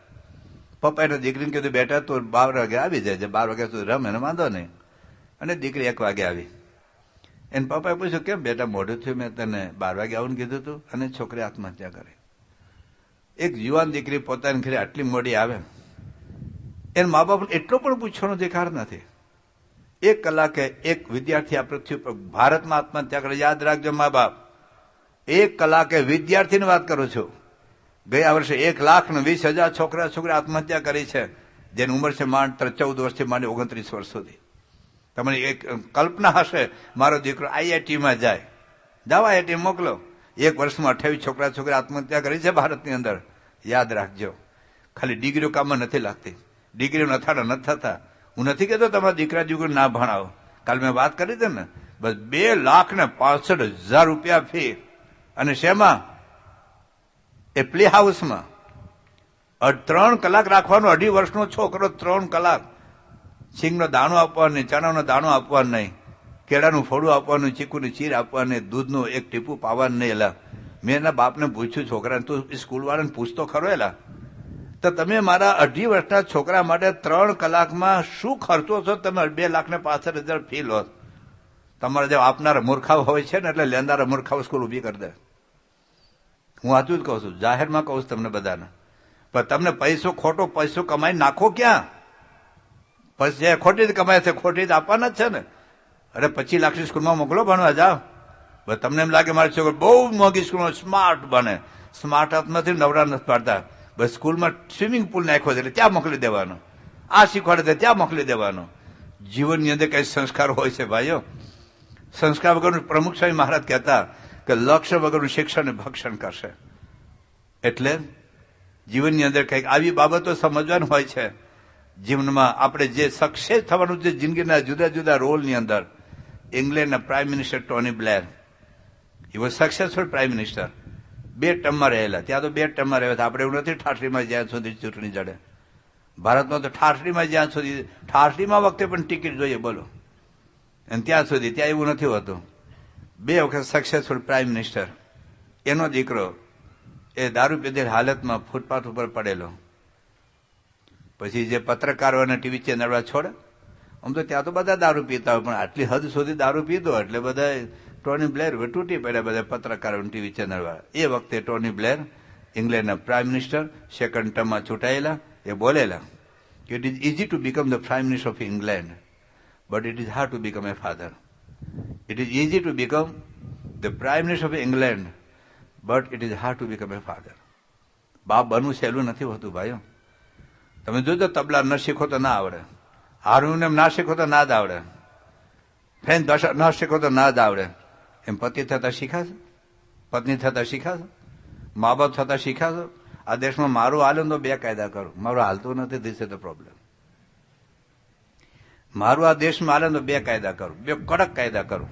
પપ્પાએ દીકરીને કીધું બેટા તું 12 વાગે આવી જાય, 12 વાગ્યા સુધી રમ, એને વાંધો નહીં. અને દીકરી 1 વાગે આવી. એને પપ્પાએ પૂછ્યું કેમ બેટા મોડું થયું, મેં તને 12 વાગે આવવાનું કીધું હતું, અને છોકરી આત્મહત્યા કરી. એક યુવાન દીકરી પોતાની ઘરે આટલી મોડી આવે, એને મા બાપ એટલો પણ પૂછવાનો અધિકાર નથી. 1 કલાકે એક વિદ્યાર્થી આ પૃથ્વી પર ભારતમાં આત્મહત્યા કરે. યાદ રાખજો મા બાપ, 1 કલાકે વિદ્યાર્થીની વાત કરું છું. ગયા વર્ષે 1,20,000 છોકરા છોકરી આત્મહત્યા કરી છે, જેની ઉંમર છે માંડ 14 વર્ષથી માંડી 29 વર્ષ સુધી. તમને એક કલ્પના હશે, મારો દીકરો IIT-માં જાય, જાઓ IIT મોકલો. 1 વર્ષમાં 28 છોકરા છોકરી આત્મહત્યા કરી છે ભારતની અંદર. યાદ રાખજો, ખાલી ડિગ્રીઓ કામમાં નથી લાગતી, ડિગ્રીઓ નથાડા નથી થતા. હું નથી કહેતો તમારા દીકરા દીકરી ના ભણાવો, કાલ મેં વાત કરી હતી ને, બસ 2,65,000 રૂપિયા ફી. અને શેમાં? એ પ્લે હાઉસમાં 3 કલાક રાખવાનો. 2.5 વર્ષનો છોકરો 3 કલાક. સિંગનો દાણો આપવાનો નહીં, ચણાનો દાણો આપવાનો નહીં, કેળાનું ફોડું આપવાનું, ચીકુની ચીર આપવાની, દૂધનું એક ટીપું પાવાનું નહીં. એલા મેં એના બાપને પૂછ્યું, છોકરાને તું સ્કૂલ વાળાને પૂછતો ખરો એલા, તો તમે મારા 2.5 વર્ષના છોકરા માટે 3 કલાકમાં શું ખર્ચો છો? તમે 2,65,000 ફી લો. તમારા જે આપનારા મૂર્ખાઓ હોય છે ને, એટલે લેનારા મૂર્ખાઓ સ્કૂલ ઉભી કરી દે. હું વાંચું જ કહું છું, જાહેરમાં કહું છું તમને બધાને. પણ તમને પૈસો, ખોટો પૈસો કમાઈ નાખો ક્યાં? પૈસા ખોટી જ કમાય છે, ખોટી જ આપવાના જ છે ને. અરે 25 લાખની સ્કૂલમાં મોકલો ભણવા, જાઓ. બસ તમને એમ લાગે મારી છોકરો બહુ મોંઘી સ્કૂલમાં સ્માર્ટ બને. સ્માર્ટ હાથ નથી, નવરા નથી પાડતા. બસ સ્કૂલમાં સ્વિમિંગ પુલ નાખ્યો છે એટલે ત્યાં મોકલી દેવાનો, આ શીખવાડે છે ત્યાં મોકલી દેવાનો. જીવનની અંદર કઈ સંસ્કાર હોય છે ભાઈઓ? સંસ્કાર વગરનું પ્રમુખ સ્વામી મહારાજ કહેતા કે લક્ષ્ય વગરનું શિક્ષણ ભક્ષણ કરશે. એટલે જીવનની અંદર કંઈક આવી બાબતો સમજવાનું હોય છે. જીવનમાં આપણે જે સક્સેસ થવાનું છે જિંદગીના જુદા જુદા રોલની અંદર. ઇંગ્લેન્ડના prime minister Tony Blair, he was successful prime minister. 2 ટર્મમાં રહેલા. ત્યાં તો 2 ટર્મમાં રહ્યા હતા. આપણે એવું નથી ઠાઠડીમાં જ્યાં સુધી ચૂંટણી જડે. ભારતમાં તો ઠાઠડીમાં જ્યાં સુધી, ઠાઠડીમાં વખતે પણ ટિકિટ જોઈએ બોલો, અને ત્યાં સુધી ત્યાં એવું નથી હોતું. 2 વખત સક્સેસફુલ પ્રાઇમ મિનિસ્ટર. એનો દીકરો એ દારૂ પીધેલ હાલતમાં ફૂટપાથ ઉપર પડેલો. પછી જે પત્રકારો અને ટીવી ચેનલવાળા છોડે, આમ તો ત્યાં તો બધા દારૂ પીતા હોય, પણ આટલી હદ સુધી દારૂ પીધો એટલે બધા ટોની બ્લેર તૂટી પડ્યા, બધા પત્રકારો ટીવી ચેનલવાળા. એ વખતે ટોની બ્લેર ઇંગ્લેન્ડના પ્રાઇમ મિનિસ્ટર સેકન્ડ ટર્મમાં ચૂંટાયેલા. એ બોલેલા કે it is easy to become the prime minister of England, but it is hard to become a father. It is easy to become the prime minister of England, but it is hard to become a father. બાપ બનવું સહેલું નથી હોતું ભાઈઓ. તમે જોજો, તબલા ન શીખો તો ના આવડે, હાર્મોનિયમ ના શીખો તો ના જ આવડે, ફેન દશા ન શીખો તો ના જ આવડે. એમ પતિ થતા શીખાશે, પત્ની થતા શીખાશે, મા બાપ થતા શીખાશો. આ દેશમાં મારું હાલે તો 2 કાયદા કરું, મારું હાલતું નથી, ધીસ ઇઝ ધ પ્રોબ્લેમ. મારું આ દેશમાં હાલે તો 2 કાયદા કરું, 2 કડક કાયદા કરું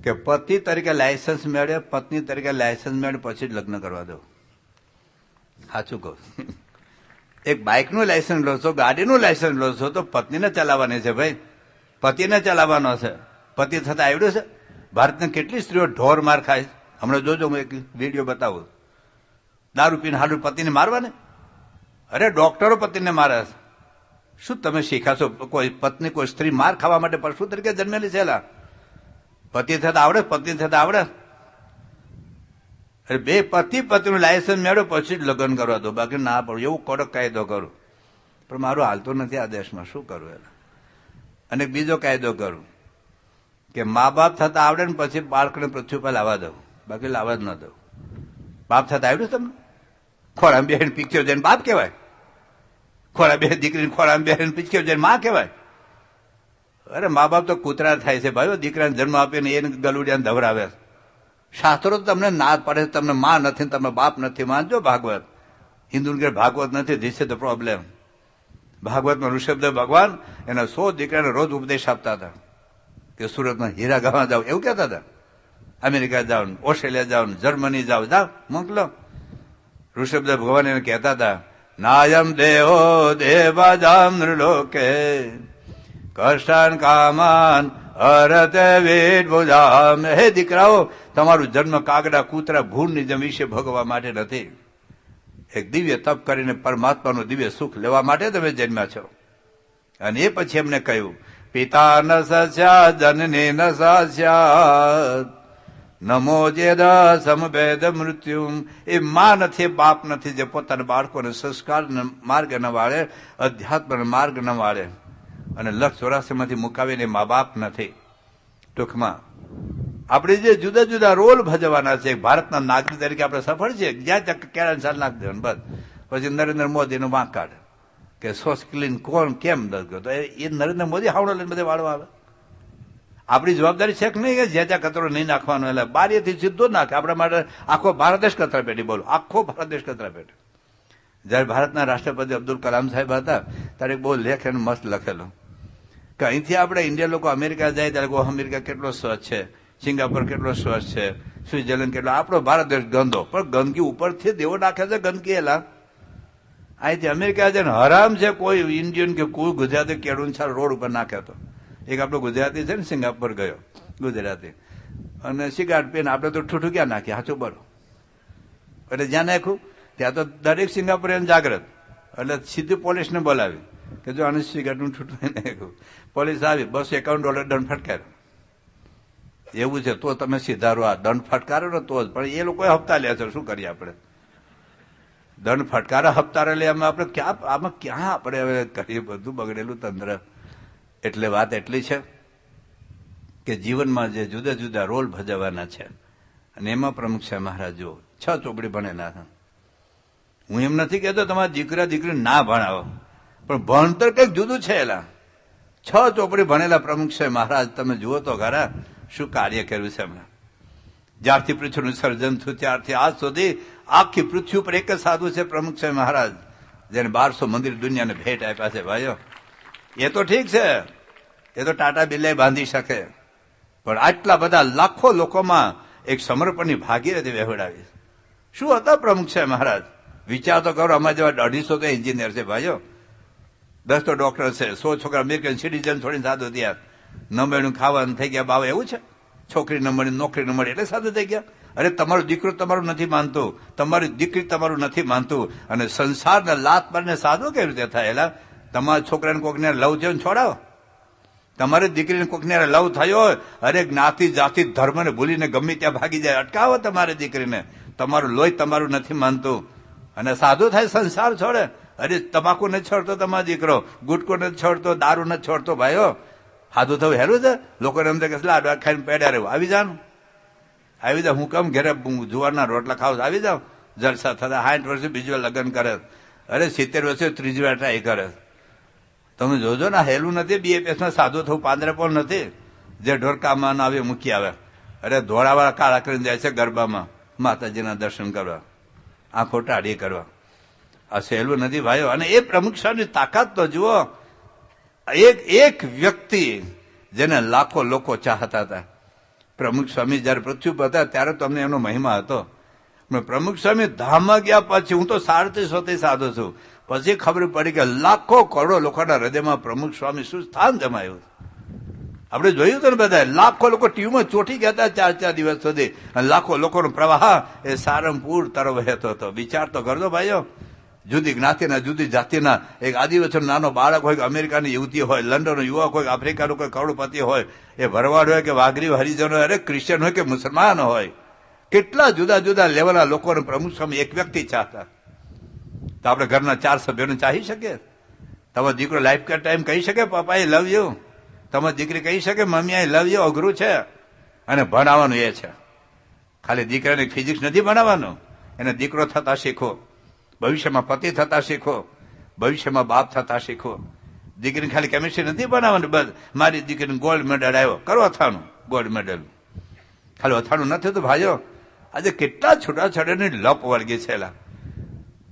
કે પતિ તરીકે લાયસન્સ મેળવે, પત્ની તરીકે લાયસન્સ મેળવે, પછી જ લગ્ન કરવા દો. સાચું કહું. એક બાઇકનું લાયસન્સ લો છો, ગાડીનું લાયસન્સ લો છો તો પત્નીને ચલાવવાની છે ભાઈ, પતિને ચલાવવાનો છે. પતિ થતા આવડ્યું છે? ભારતની કેટલી સ્ત્રીઓ ઢોર માર ખાય. હમણાં જોજો, હું એક વિડીયો બતાવું. દારૂ પીને હાડું પતિને મારવાને? અરે ડોક્ટરો પતિને મારે. શું તમે શીખાશો? કોઈ પત્ની, કોઈ સ્ત્રી માર ખાવા માટે પશુ તરીકે જન્મેલી છે? પતિ થતા આવડે? પત્ની થતા આવડે? અરે 2 પતિ પત્નીનું લાયસન્સ મેળવો પછી જ લગ્ન કરવા દો, બાકી ના પડો. એવું કડક કાયદો કરું, પણ મારું હાલતું નથી આ દેશમાં, શું કરું એને? અને બીજો કાયદો કરું કે મા બાપ થતા આવડે ને પછી બાળકને પૃથ્વી પર લાવવા દઉં, બાકી લાવવા જ ન દઉં. બાપ થતા આવડ્યું તમને? ખોળામાં બેહીને પિક્ચર જઈને બાપ કહેવાય? ખોળા બે દીકરીને ખોળામાં બેહીને પિક્ચર જઈને માં કહેવાય? અરે મા બાપ તો કૂતરા થાય છે ભાઈઓ. દીકરાને જન્મ આપીને એને ગલુડિયાને ધવરાવે. શાસ્ત્રો તમને ના પડે, તમને માં નથી, તમે બાપ નથી. માનજો ભાગવત. હિન્દુ ભાગવત નથી, ધીસ ઇઝ ધ પ્રોબ્લેમ. ભાગવતમાં ઋષભદેવ ભગવાન એના 100 દીકરાને રોજ ઉપદેશ આપતા હતા કે સુરતમાં હીરા ગાવા જાવ, એવું કહેતા હતા. અમેરિકા જાઓ, ઓસ્ટ્રેલિયા જાઓ, જર્મની જાઓ, મોકલો. ઋષભદેવ ભગવાન એને કહેતા હતા, નાયમ દેહો દેવાજામ નૃલોકે કષ્ટાન કામાન હરતે વેદ બોજામ. હે દીકરાઓ, તમારું જન્મ કાગડા, કૂતરા, ભૂંડની જેમ વિશે ભોગવવા માટે નથી. એક દિવ્ય તપ કરીને પરમાત્માનું દિવ્ય સુખ લેવા માટે તમે જન્મ્યા છો. અને એ પછી એમને કહ્યું, પિતા ન સસ્યા જનની ન સસ્યા નમો જેદ સમભેદ મૃત્યુ. એ માં નથી, બાપ નથી, જે પોતાના બાળકોને સંસ્કાર માર્ગ ન વાળે, અધ્યાત્મ માર્ગ ન વાળે અને લક્ષ 84માંથી મુકાવીને મા બાપ નથી. ટૂંકમાં આપણે જે જુદા જુદા રોલ ભજવવાના છે, ભારતના નાગરિક તરીકે આપણે સફળ છે. જ્યાં ત્યાં કેળાની સાલ નાખી દેવાનું બસ. પછી નરેન્દ્ર મોદીનું વાંક કાઢે કે સોસ્કલીન કોણ કેમ દસ, તો એ નરેન્દ્ર મોદી હાવડો લઈને બધે વાળવા આવે. આપણી જવાબદારી છે કે નહીં કે જ્યાં ત્યાં કચરો નહીં નાખવાનો, એટલે બારીથી સીધો નાખે. આપણા માટે આખો ભારત દેશ કચરા પેટી, બોલો, આખો ભારત દેશ કચરા પેટી. જયારે ભારતના રાષ્ટ્રપતિ અબ્દુલ કલામ સાહેબ હતા ત્યારે બહુ લેખ એને મસ્ત લખેલો કે અહીંથી આપણે ઇન્ડિયા લોકો અમેરિકા જાય ત્યારે અમેરિકા કેટલો સ્વચ્છ છે, સિંગાપુર કેટલો સ્વચ્છ છે, સ્વિટ્ઝરલેન્ડ કેટલો. આપણો ભારત દેશ ગંદો, પણ ગંદકી ઉપરથી દેવો નાખે છે ગંદકી. એલા અહીંથી અમેરિકા જાય હરામ છે કોઈ ઇન્ડિયન કે કોઈ ગુજરાતી કેળું છાલ રોડ ઉપર નાખે. તો એક આપણો ગુજરાતી છે ને સિંગાપુર ગયો, ગુજરાતી, અને સિગારેટ પીને આપણે તો ઠૂઠું ક્યાં નાખીએ? સાચું બરો. એટલે જ્યાં નાખ્યું ત્યાં તો દરેક સિંગાપુરિયન જાગ્રત, એટલે સીધી પોલીસને બોલાવી કે જો આને સિગારેટનું ઠૂઠું નાખ્યું. પોલીસ આવી, $251 દંડ ફટકાર્યો. એવું છે તો તમે સીધારો આ દંડ ફટકારો ને તો જ, પણ એ લોકોએ હપ્તા લે છે. શું કરીએ આપણે? દંડ ફટકારા હપ્તા લે, આપણે ક્યાં, આમાં ક્યાં આપણે હવે કરીએ? બધું બગડેલું તંત્ર. એટલે વાત એટલી છે કે જીવનમાં જે જુદા જુદા રોલ ભજવવાના છે, અને એમાં પ્રમુખ સાહેબ મહારાજ જો 6 ચોપડી ભણેલા હતા. હું એમ નથી કહેતો તમારા દીકરા દીકરી ના ભણાવો, પણ ભણતર કંઈક જુદું છે. એલા 6 ચોપડી ભણેલા પ્રમુખ સાહેબ મહારાજ તમે જુઓ તો ખરા શું કાર્ય કર્યું છે એમણે. જ્યારથી પૃથ્વીનું સર્જન થયું ત્યારથી આજ સુધી આખી પૃથ્વી ઉપર એક જ સાધુ છે પ્રમુખ સાહેબ મહારાજ, જેને 1200 મંદિર દુનિયાને ભેટ આપ્યા છે. ભાઈઓ એ તો ઠીક છે, એ તો ટાટા બિરલા બાંધી શકે, પણ આટલા બધા લાખો લોકોમાં એક સમર્પણની ભાગીરથી વહેવડાવી. શું હતા પ્રમુખ સાહેબ મહારાજ? વિચાર તો કરો. અમારા જેવા 250 તો એન્જિનિયર છે ભાઈઓ, 10 તો ડોક્ટર છે, 100 છોકરા અમેરિકન સિટીઝન છોડીને સાધુ થયા. ન મળ્યું ખાવાનું થઈ ગયા બાવા, એવું છે? છોકરી ન મળી નોકરી ન મળી એટલે સાધુ થઈ ગયા? અરે તમારો દીકરો તમારું નથી માનતું, તમારી દીકરી તમારું નથી માનતું, અને સંસારને લાત મારીને સાધુ કેવી રીતે થયેલા? તમારા છોકરાને કોકને લવ થયો છોડાવો, તમારી દીકરીને કોકને લવ થયો હોય, અરે જ્ઞાતિ જાતિ ધર્મને ભૂલીને ગમે ત્યાં ભાગી જાય, અટકાવો તમારી દીકરીને. તમારું લોહી તમારું નથી માનતું અને સાધુ થાય સંસાર છોડે. અરે તમાકુ નથી છોડતો તમારો દીકરો, ગુટકો નથી છોડતો, દારૂ નથી છોડતો. ભાઈઓ સાધુ થવું હેરું છે? લોકોને એમ કે લાડવા ખાઈને પેડ્યા રહેવું. આવી જાવ, આવી જાવ. હું કેમ ઘરે જુવારના રોટલા ખાવ? આવી જાવ. જલસા થતા 60 વર્ષે બીજું લગ્ન કરે, અરે 70 વર્ષે ત્રીજી વાર ટ્રાય કરે. તમે જોજો ને, હેલું નથી. BAPSમાં સાધુ થવું પાંદરે પણ નથી. જે ઢોરકામાં ના આવે મૂકી આવે. અરે ધોળાવાળા કાળા કરીને જાય છે ગરબામાં માતાજીના દર્શન કરવા, આંખો ટાઢી કરવા. આ સહેલું નથી ભાઈઓ. અને એ પ્રમુખ સાહેબની તાકાત તો જુઓ. એક વ્યક્તિ જેને લાખો લોકો ચાહતા હતા. પ્રમુખ સ્વામી જયારે પૃથ્વી પર હતા ત્યારે તો અમને એનો મહિમા હતો. પ્રમુખ સ્વામી ધામમાં ગયા પછી, હું તો 37 સાધુ છું, પછી ખબર પડી કે લાખો કરોડો લોકોના હૃદયમાં પ્રમુખ સ્વામી શું સ્થાન જમાયું. આપણે જોયું હતું ને બધા, લાખો લોકો ટીવીમાં ચોંટી ગયા હતા 4 દિવસ સુધી, અને લાખો લોકોનો પ્રવાહ એ સારંગપુર તરફ વહેતો હતો. વિચાર તો કરજો ભાઈઓ. જુદી જ્ઞાતિના જુદી જાતિના એક આદિવાસી નાનો બાળક હોય કે અમેરિકાની યુવતી હોય, લંડનનો યુવક હોય, આફ્રિકાનો કોઈ કરોડપતિ હોય, એ ભરવાડ હોય કે વાઘરી હરિજન હોય, અરે ક્રિશ્ચિયન હોય કે મુસલમાન હોય, કેટલા જુદા જુદા લેવલના લોકોને પ્રમુખ સ્વામી એક વ્યક્તિ ચાહતા. તો આપણે ઘરના 4 સભ્યોને ચાહી શકીએ? તમારો દીકરો લાઈફ ટાઈમ કહી શકે પપ્પા આઈ લવ યુ? તમારી દીકરી કહી શકે મમ્મી આઈ લવ યુ? અઘરું છે. અને ભણાવવાનું એ છે. ખાલી દીકરાને ફિઝિક્સ નથી ભણાવવાનું, એને દીકરો થતા શીખો, ભવિષ્યમાં પતિ થતા શીખો, ભવિષ્યમાં બાપ થતા શીખો. દીકરીને ખાલી કેમિસ્ટ્રી નથી બનાવવાનું. બસ મારી દીકરીને ગોલ્ડ મેડલ આવ્યો, કરો અથાણું ગોલ્ડ મેડલ. ખાલી અથાણું નથી તો ભાઈઓ, આજે કેટલા છૂટાછેડાની લપ વળગી છે.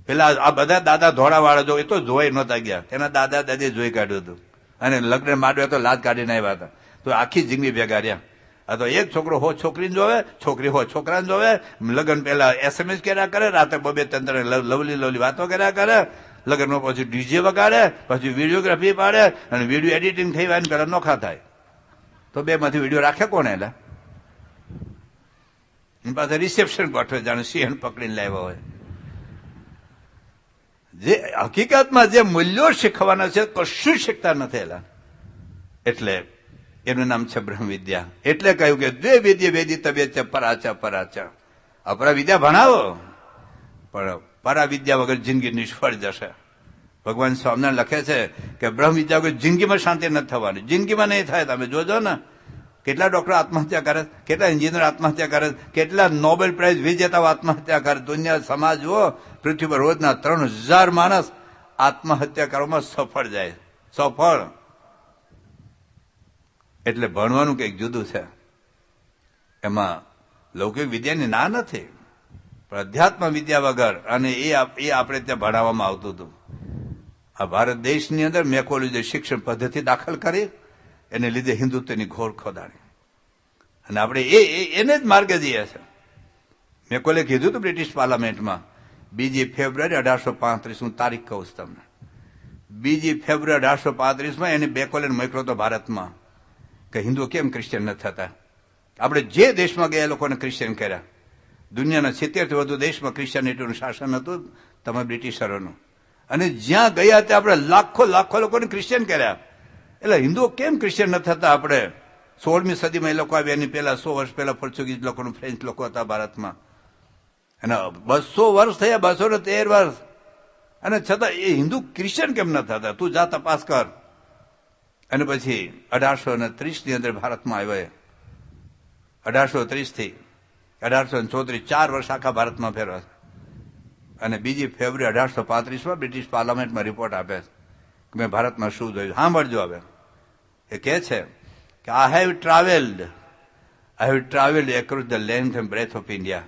પેલા આ બધા દાદા ધોળાવાળા જો, એ તો જોઈ નહોતા ગયા, એના દાદા દાદી જોઈ કાઢ્યું હતું, અને લગ્ન માંડ્યો તો લાજ કાઢીને આવ્યા હતા. તો આખી જિંદગી ભેગા રહ્યા. આ તો એક છોકરો હો છોકરીને જોવે, છોકરી હો છોકરાને જોવે. લગ્ન પહેલા SMS કર્યા કરે, રાતે 2-3 લવલી વાતો કર્યા કરે, લગ્નમાં પછી ડીજે વગાડે, પછી વિડીયોગ્રાફી પાડે, અને વિડીયો એડિટિંગ થઈ હોય ને પેલા નોખા થાય. તો 2 માંથી વિડીયો રાખે કોને? એટલે એની પાસે રિસેપ્શન ગોઠવે, જાણે સિંહ પકડીને લાવ્યા હોય. જે હકીકતમાં જે મૂલ્યો શીખવાના છે કશું શીખતા નથી. એલા એટલે એનું નામ છે બ્રહ્મ વિદ્યા. એટલે કહ્યું કે 2 વિદ્યા વેદી તબિયત છે પરાચા પરાચા. અપરા વિદ્યા ભણાવો, પણ પરા વિદ્યા વગર જિંદગી નિષ્ફળ જશે. ભગવાન સ્વામિનારાયણ લખે છે કે બ્રહ્મ વિદ્યા વગર જિંદગીમાં શાંતિ નથી થવાની. જિંદગીમાં નહીં થાય. તમે જોજો ને, કેટલા ડોક્ટર આત્મહત્યા કરે, કેટલા એન્જિનિયર આત્મહત્યા કરે, કેટલા નોબેલ પ્રાઇઝ વિજેતાઓ આત્મહત્યા કરે. દુનિયા સમાજ જુઓ, પૃથ્વી પર રોજના 3000 માણસ આત્મહત્યા કરવામાં સફળ જાય. સફળ. એટલે ભણવાનું કંઈક જુદું છે. એમાં લૌકિક વિદ્યાની ના નથી, પણ અધ્યાત્મ વિદ્યા વગર, અને એ આપણે ત્યાં ભણાવવામાં આવતું હતું. આ ભારત દેશની અંદર મેકોલે જે શિક્ષણ પદ્ધતિ દાખલ કરી, એને લીધે હિન્દુત્વની ઘોર ખોદાણી, અને આપણે એને જ માર્ગે જઈએ છે. મેકોલે કીધું હતું બ્રિટિશ પાર્લામેન્ટમાં 2 ફેબ્રુઆરી 1835, હું તારીખ કહું છું તમને. 2 ફેબ્રુઆરી 1835માં એને બેકોલેને મોકલ્યો હતો ભારતમાં, કે હિન્દુઓ કેમ ક્રિશ્ચિયન નથી થતા. આપણે જે દેશમાં ગયા લોકોને ક્રિશ્ચિયન કર્યા. દુનિયાના 70થી વધુ દેશમાં ક્રિશ્ચિયાનિટીનું શાસન હતું તમે બ્રિટિશરોનું, અને જ્યાં ગયા ત્યાં આપણે લાખો લોકોને ક્રિશ્ચિયન કર્યા. એટલે હિન્દુઓ કેમ ક્રિશ્ચિયન નથી થતા? આપણે 16મી સદીમાં એ લોકો આવ્યા, એની પહેલા 100 વર્ષ પહેલા પોર્ચુગીઝ લોકોનું, ફ્રેન્ચ લોકો હતા ભારતમાં, અને 200 વર્ષ થયા, 213 વર્ષ, અને છતાં એ હિન્દુ ક્રિશ્ચિયન કેમ ન થતા? તું જા તપાસ કર. અને પછી 1830ની અંદર ભારતમાં આવ્યા. 1830 થી 1834 4 વર્ષ આખા ભારતમાં ફેરવા. અને બીજી ફેબ્રુઆરી 1835 બ્રિટિશ પાર્લામેન્ટમાં રિપોર્ટ આપે કે મેં ભારતમાં શું જોયું. સાંભળજો હવે. એ કહે છે કે I have travelled across the length and breadth of India.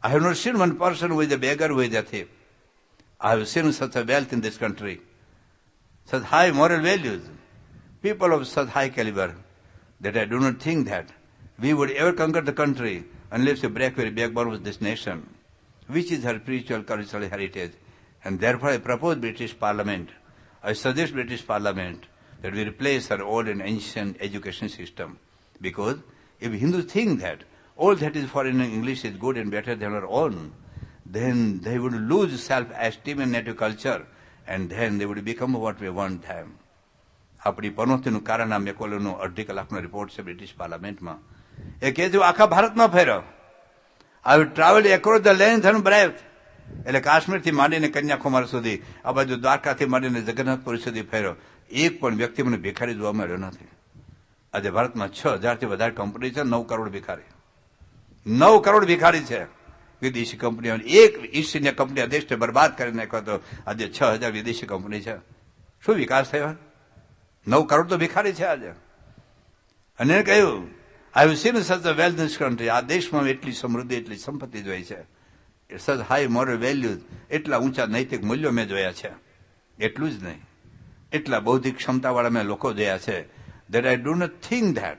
I have not seen one person who is a beggar, who is a thief. I have seen such a wealth in this country, such high moral values, people of such high caliber, that I do not think that we would ever conquer the country unless we break very backbone of this nation, which is her spiritual cultural heritage. And therefore I propose British Parliament, I suggest British Parliament that we replace our old and ancient education system. Because if Hindus think that all that is foreign in English is good and better than our own, then they would lose self-esteem and native culture, and then they would become what we want them. આપણી પનોતીનું કારણ આ મેકોલેનો 2.5 કલાકનો report છે British પાર્લામેન્ટમાં. એ કહે છે આખા ભારતમાં ફેર્યો. I travelled across the length and breadth, એટલે કાશ્મીરથી માંડીને કન્યાકુમારી સુધી, આ બાજુ દ્વારકાથી માંડીને જગન્નાથપુરી સુધી ફેર્યો. એક પણ વ્યક્તિ મને ભિખારી જોવા મળ્યો નથી. આજે ભારતમાં 6,000થી વધારે કંપની છે, 9 કરોડ ભિખારી. 9 કરોડ ભિખારી છે વિદેશી કંપનીઓ. એક ઈસ્ટ ઇન્ડિયા કંપની આ દેશને બરબાદ કરી નાખ્યો હતો. આજે 6,000 વિદેશી કંપની છે. શું વિકાસ થયો? 9 કરોડ તો ભિખારી છે આજે. અને એને કહ્યું આઈ have seen such a wealth in this country. આ દેશમાં એટલી સમૃદ્ધિ, એટલી સંપત્તિ જોઈ છે. સચ હાઈ મોરલ વેલ્યુઝ, એટલા ઊંચા નૈતિક મૂલ્યો મેં જોયા છે. એટલું જ નહીં, એટલા બૌદ્ધિક ક્ષમતાવાળા મેં લોકો જોયા છે. that I do not think that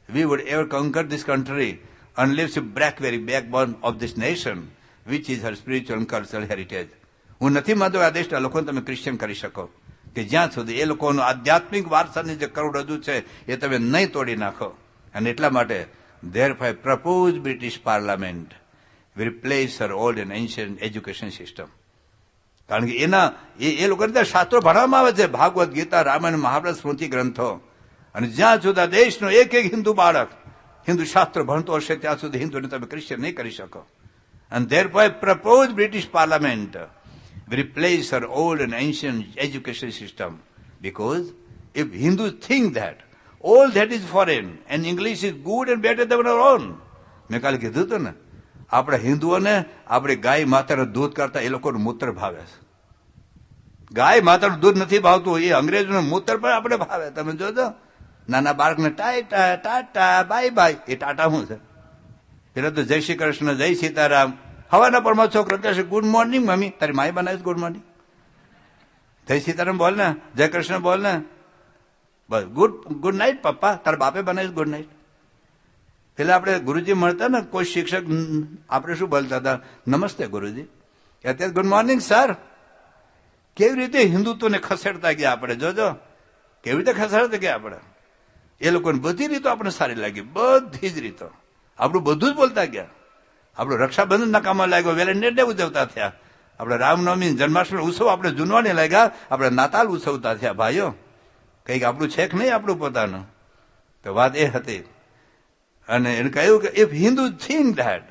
we would ever conquer this country unless we break very backbone of this nation, which is her spiritual and cultural heritage. હું નથી માનતો આ દેશના લોકોને તમે ક્રિશ્ચિયન કરી શકો કે જ્યાં સુધી એ લોકોનું આધ્યાત્મિક વારસાની જે કરોડરજ્જુ છે એ તમે નહીં તોડી નાખો. અને એટલા માટે therefore I propose British Parliament will replace her old and ancient education system. કારણ કે એના એ લોકોને ત્યાં શાસ્ત્રો ભણવામાં આવે છે, ભાગવત ગીતા, રામાયણ, મહાભારત, સ્મૃતિ ગ્રંથો. અને જ્યાં સુધી દેશનો એક હિન્દુ બાળક હિન્દુ શાસ્ત્ર ભણતો હશે ત્યાં સુધી હિન્દુને તમે ક્રિશ્ચિયન નહીં કરી શકો. And therefore I propose British Parliament will replace her old and ancient education system. Because if Hindus think that all that is foreign and English is good and better than our own, મેં કાલે કીધું હતું ને, આપણા હિન્દુઓને આપણે ગાય માતાનું દૂધ કરતા એ લોકોનું મૂત્ર ભાવે છે. ગાય માતાનું દૂધ નથી ભાવતું, એ અંગ્રેજોનું મૂત્ર પણ આપણે ભાવે. તમે જોજો નાના બાળકને ટાટા ટાટા બાય બાય, એ ટાટા શું છે? પેલા તો જય શ્રી કૃષ્ણ, જય સીતારામ. હવાના પરમાં છોકરો કહેશે ગુડ મોર્નિંગ મમ્મી, તારી માએ બનાવીશ ગુડ મોર્નિંગ. જય સીતારામ બોલ ને, જય કૃષ્ણ બોલ ને, બસ ગુડ નાઇટ પપ્પા, તારા બાપે બનાવીશ ગુડ નાઇટ. પેલા આપણે ગુરુજી મળતા ને, કોઈ શિક્ષક આપણે શું બોલતા હતા? નમસ્તે ગુરુજી. અત્યારે ગુડ મોર્નિંગ સર. કેવી રીતે હિન્દુત્વને ખસેડતા ગયા આપણે, જોજો કેવી રીતે ખસેડતા ગયા આપણે. એ લોકોને બધી રીતો આપણે સારી લાગી, બધી જ રીતો. આપણું બધું જ બોલતા ગયા. આપણું રક્ષાબંધન ના કામમાં લાગ્યો, વેલેન્ટાઇન ડે ઉજવતા થયા. આપણે રામનવમી, જન્માષ્ટમી ઉત્સવ આપણે જુનવાને લાગ્યા, આપણે નાતાલ ઉત્સવતા થયા. ભાઈઓ કંઈક આપણું છે કે નહીં આપણું પોતાનું? તો વાત એ હતી. અને એને કહ્યું કે if Hindu think that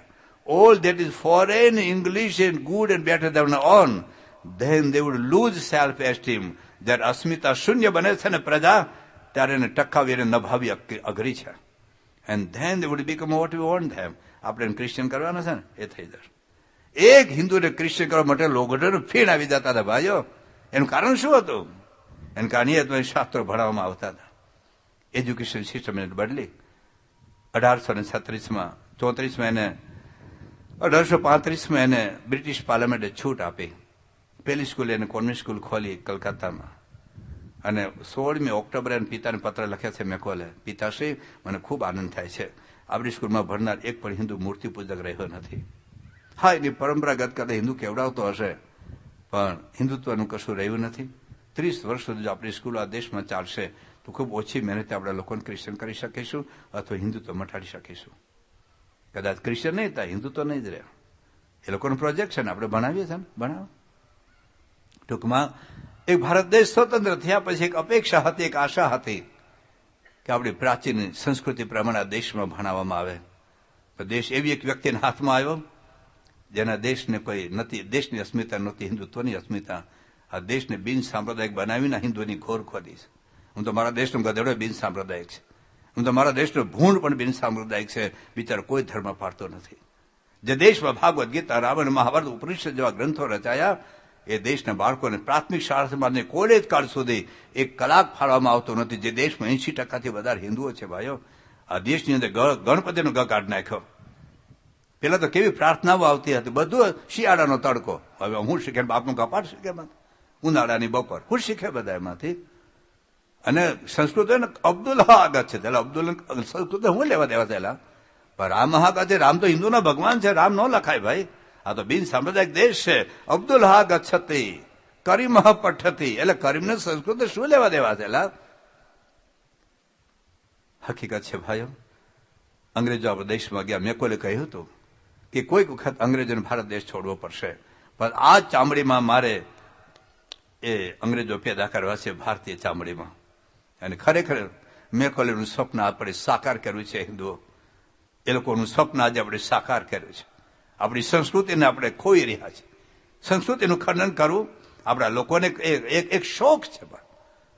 all that is foreign, English and good and better than our own, then they would lose self-esteem. જ્યારે અસ્મિતા શૂન્ય બને છે ને પ્રજા, ત્યારે એને ટકાવી અને નભાવી અઘરી છે. And then they would become what we want them. આપણે એને ક્રિશ્ચિયન કરવાના છે ને, એ થઈ જશે. એક હિન્દુને ક્રિશ્ચિયન કરવા માટે લોકોને ફીણ આવી જતા હતા ભાઈઓ. એનું કારણ શું હતું? એનું કારણ એ હતું શાસ્ત્રો ભણાવવામાં આવતા હતા. એજ્યુકેશન સિસ્ટમ એને બદલી 1834માં એને 1835માં એને બ્રિટિશ પાર્લામેન્ટે છૂટ આપી. પહેલી સ્કૂલ એને કોન્વેન્ટ સ્કૂલ ખોલી કલકત્તામાં. અને 16મી ઓક્ટોબરે એને પિતાને પત્ર લખ્યા છે મેકોલે, પિતાશ્રી મને ખૂબ આનંદ થાય છે, આપણી સ્કૂલમાં ભણનાર એક પણ હિન્દુ મૂર્તિ પૂજક રહ્યો નથી. હા, એની પરંપરાગત કદાચ હિન્દુ કેવડાવતો હશે, પણ હિન્દુત્વનું કશું રહ્યું નથી. 30 વર્ષ સુધી જો આપણી સ્કૂલ આ દેશમાં ચાલશે તો ખૂબ ઓછી મહેનતે આપણે લોકોને ક્રિશ્ચિયન કરી શકીશું અથવા હિન્દુત્વ મટાડી શકીશું. કદાચ ક્રિશ્ચિયન નહીં થાય, હિન્દુત્વ નહીં જ રહે. એ લોકોનો પ્રોજેક્ટ છે ને, આપણે ભણાવીએ છીએ ને, ભણાવો. ટૂંકમાં એક ભારત દેશ સ્વતંત્ર થયા પછી એક અપેક્ષા હતી, એક આશા હતી કે આપણી પ્રાચીન સંસ્કૃતિ પ્રમાણે આ દેશમાં ભણાવવામાં આવે. તો દેશ એવી એક વ્યક્તિના હાથમાં આવ્યો જેના દેશને કોઈ નથી, દેશની અસ્મિતા નહોતી, હિન્દુત્વની અસ્મિતા. આ દેશને બિન સાંપ્રદાયિક બનાવીને હિન્દુની ઘોર ખોદીશ. હું તો મારા દેશનો ગધેડો બિન સાંપ્રદાયિક છે, હું તો મારા દેશનો ભૂંડ પણ બિન સાંપ્રદાયિક છે. બિચારો કોઈ ધર્મ પાડતો નથી. જે દેશમાં ભાગવત ગીતા, રામાયણ, મહાભારત, ઉપનિષદ જેવા ગ્રંથો રચાયા, એ દેશના બાળકોને પ્રાથમિક શાળાથી કોલેજ કાળ સુધી એક કલાક ફાળવામાં આવતો નથી. જે દેશમાં 80%થી વધારે હિન્દુઓ છે ભાઈઓ, આ દેશની અંદર ગણપતિનો ગ કાઢી નાખ્યો. પેલા તો કેવી પ્રાર્થનાઓ આવતી હતી, બધું શિયાળાનો તડકો. હવે હું શીખે, બાપનું કપાટ શીખે, ઉનાળાની બપોર હું શીખે બધા એમાંથી. અને સંસ્કૃત અબ્દુલ આગત છે, અબ્દુલ સંસ્કૃત હું લેવા દેવા થયેલા, પણ રામ મહાગત છે. રામ તો હિન્દુના ભગવાન છે, રામ ન લખાય ભાઈ. આ તો બિન સાંપ્રદાયિક દેશ છે. અબ્દુલ હા ગચ્છતિ કરીમ પઠતી, એટલે કરીમને સંસ્કૃત શું લેવા દેવા થયેલા? હકીકત છે ભાઈઓ, અંગ્રેજો આપણા દેશમાં ગયા. મેકોલે કહ્યું હતું કે કોઈક વખત અંગ્રેજોને ભારત દેશ છોડવો પડશે, પણ આ ચામડીમાં મારે એ અંગ્રેજો પેદા કરવા છે, ભારતીય ચામડીમાં. અને ખરેખર મેકોલેનું સ્વપ્ન આપણે સાકાર કર્યું છે. હિન્દુઓ એ લોકોનું સ્વપ્ન આજે આપણે સાકાર કર્યું છે. આપણી સંસ્કૃતિને આપણે ખોઈ રહ્યા છે. સંસ્કૃતિનું ખંડન કરવું આપણા લોકોને એક શોખ છે,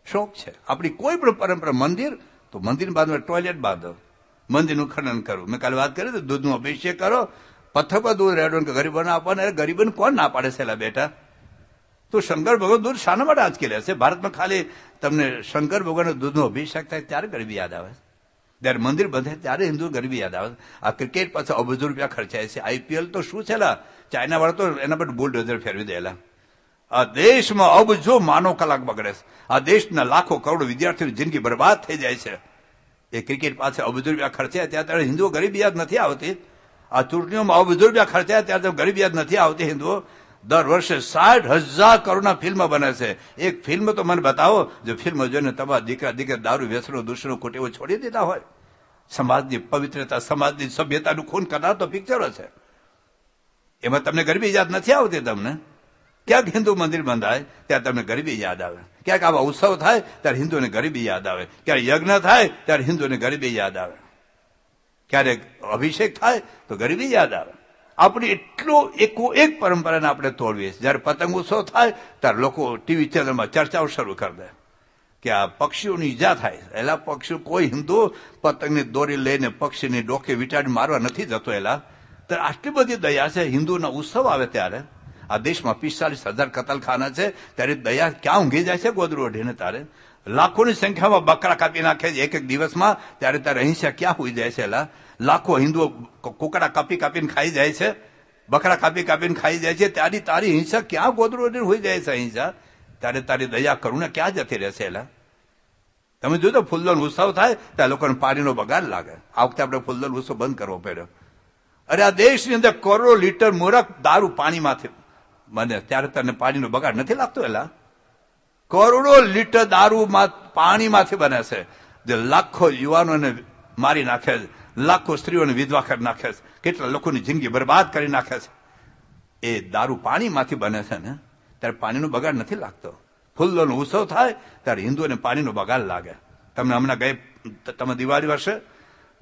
શોખ છે. આપણી કોઈ પણ પરંપરા, મંદિર તો મંદિર બાંધવા ટોયલેટ બાંધો, મંદિરનું ખંડન કરવું. મેં કાલે વાત કરી તો દૂધનો અભિષેક કરો, પથ્થર પર દૂધ રેડો, ગરીબોને આપવાના. ગરીબોને કોણ ના પાડે છે બેટા? તો શંકર ભગવાન દૂધ શાના માટે આજકી લે છે? ભારતમાં ખાલી તમને શંકર ભગવાનનો દૂધનો અભિષેક થાય ત્યારે ગરીબી યાદ આવે, ત્યારે મંદિર બંધ ત્યારે હિન્દુ ગરીબી યાદ આવે. આ ક્રિકેટ પાછળ અબજો રૂપિયા ખર્ચાય છે. આઈપીએલ તો શું છે, ચાઇના વાળા તો એના પર બુલડોઝર ફેરવી દેલા. આ દેશમાં અબજો માનવ કલાક બગડે છે. આ દેશના લાખો કરોડો વિદ્યાર્થીઓની જિંદગી બરબાદ થઈ જાય છે. એ ક્રિકેટ પાછળ અબજો રૂપિયા ખર્ચાય ત્યારે હિન્દુઓ ગરીબી યાદ નથી આવતી. આ ચૂંટણીઓમાં અબજો રૂપિયા ખર્ચાય ત્યારે ગરીબી યાદ નથી આવતી. હિન્દુઓ દર વર્ષે 60,000 કરોડના ફિલ્મ બને છે. એક ફિલ્મ તો મને બતાવો જો ફિલ્મ જોઈને તમારા દીકરા દારૂ, વ્યસનો, દૂષણો, કુટેવો છોડી દીધા હોય. સમાજની પવિત્રતા, સમાજની સભ્યતાનું ખૂન કરનાર તો પિક્ચરો છે. એમાં તમને ગરીબી યાદ નથી આવતી. તમને ક્યાંક હિન્દુ મંદિર બંધાય ત્યારે તમને ગરીબી યાદ આવે, ક્યાંક આવા ઉત્સવ થાય ત્યારે હિન્દુને ગરીબી યાદ આવે, ક્યારેક યજ્ઞ થાય ત્યારે હિન્દુને ગરીબી યાદ આવે, ક્યારેક અભિષેક થાય તો ગરીબી યાદ આવે. આપણી એટલો એક પરંપરાને આપણે તોડવીએ. જયારે પતંગ ઉત્સવ થાય ત્યારે લોકો ટીવી ચેનલમાં ચર્ચાઓ શરૂ કરી દે કે આ પક્ષીઓની ઈજા થાય. એલા પક્ષીઓ, કોઈ હિન્દુ પતંગની દોરી લઈને પક્ષીની ડોકે વીંટાળી મારવા નથી જતો. એલા ત્યારે આટલી બધી દયા છે. હિન્દુના ઉત્સવ આવે ત્યારે આ દેશમાં 45,000 કતલખાના છે, ત્યારે દયા ક્યાં ઊંઘી જાય છે ગોદરું ઓઢીને? તારે લાખોની સંખ્યામાં બકરા કાપી નાખે છે એક દિવસમાં, ત્યારે અહિંસા ક્યાં હોઈ જાય છે? એલા લાખો હિન્દુઓ કુકડા કાપીને ખાઈ જાય છે, બકરા કાપીને ખાઈ જાય છે, ત્યારે તારી હિંસા ક્યાં ગોદરું ઓઢીને હોઈ જાય છે? અહિંસા ત્યારે તારી દયા કરુણા ક્યાં જતી રહેશે? એલા તમે જોજો ફૂલદોન ઉત્સવ થાય ત્યાં લોકોને પાણીનો બગાડ લાગે. આ વખતે આપણે ફૂલદોન ઉત્સવ બંધ કરવો પડ્યો. અરે આ દેશની અંદર કરોડો લીટર મોરક દારૂ પાણીમાંથી બને, ત્યારે તને પાણીનો બગાડ નથી લાગતો? એલા કરોડો લીટર દારૂ પાણીમાંથી બને છે, જે લાખો યુવાનોને મારી નાખે છે, લાખો સ્ત્રીઓને વિધવા કરી નાખે છે, કેટલા લોકોની જિંદગી બરબાદ કરી નાખે છે. એ દારૂ પાણીમાંથી બને છે ને, ત્યારે પાણીનો બગાડ નથી લાગતો. ફૂલદોનો ઉત્સવ થાય ત્યારે હિન્દુઓને પાણીનો બગાડ લાગે. તમને હમણાં તમે દિવાળી વર્ષે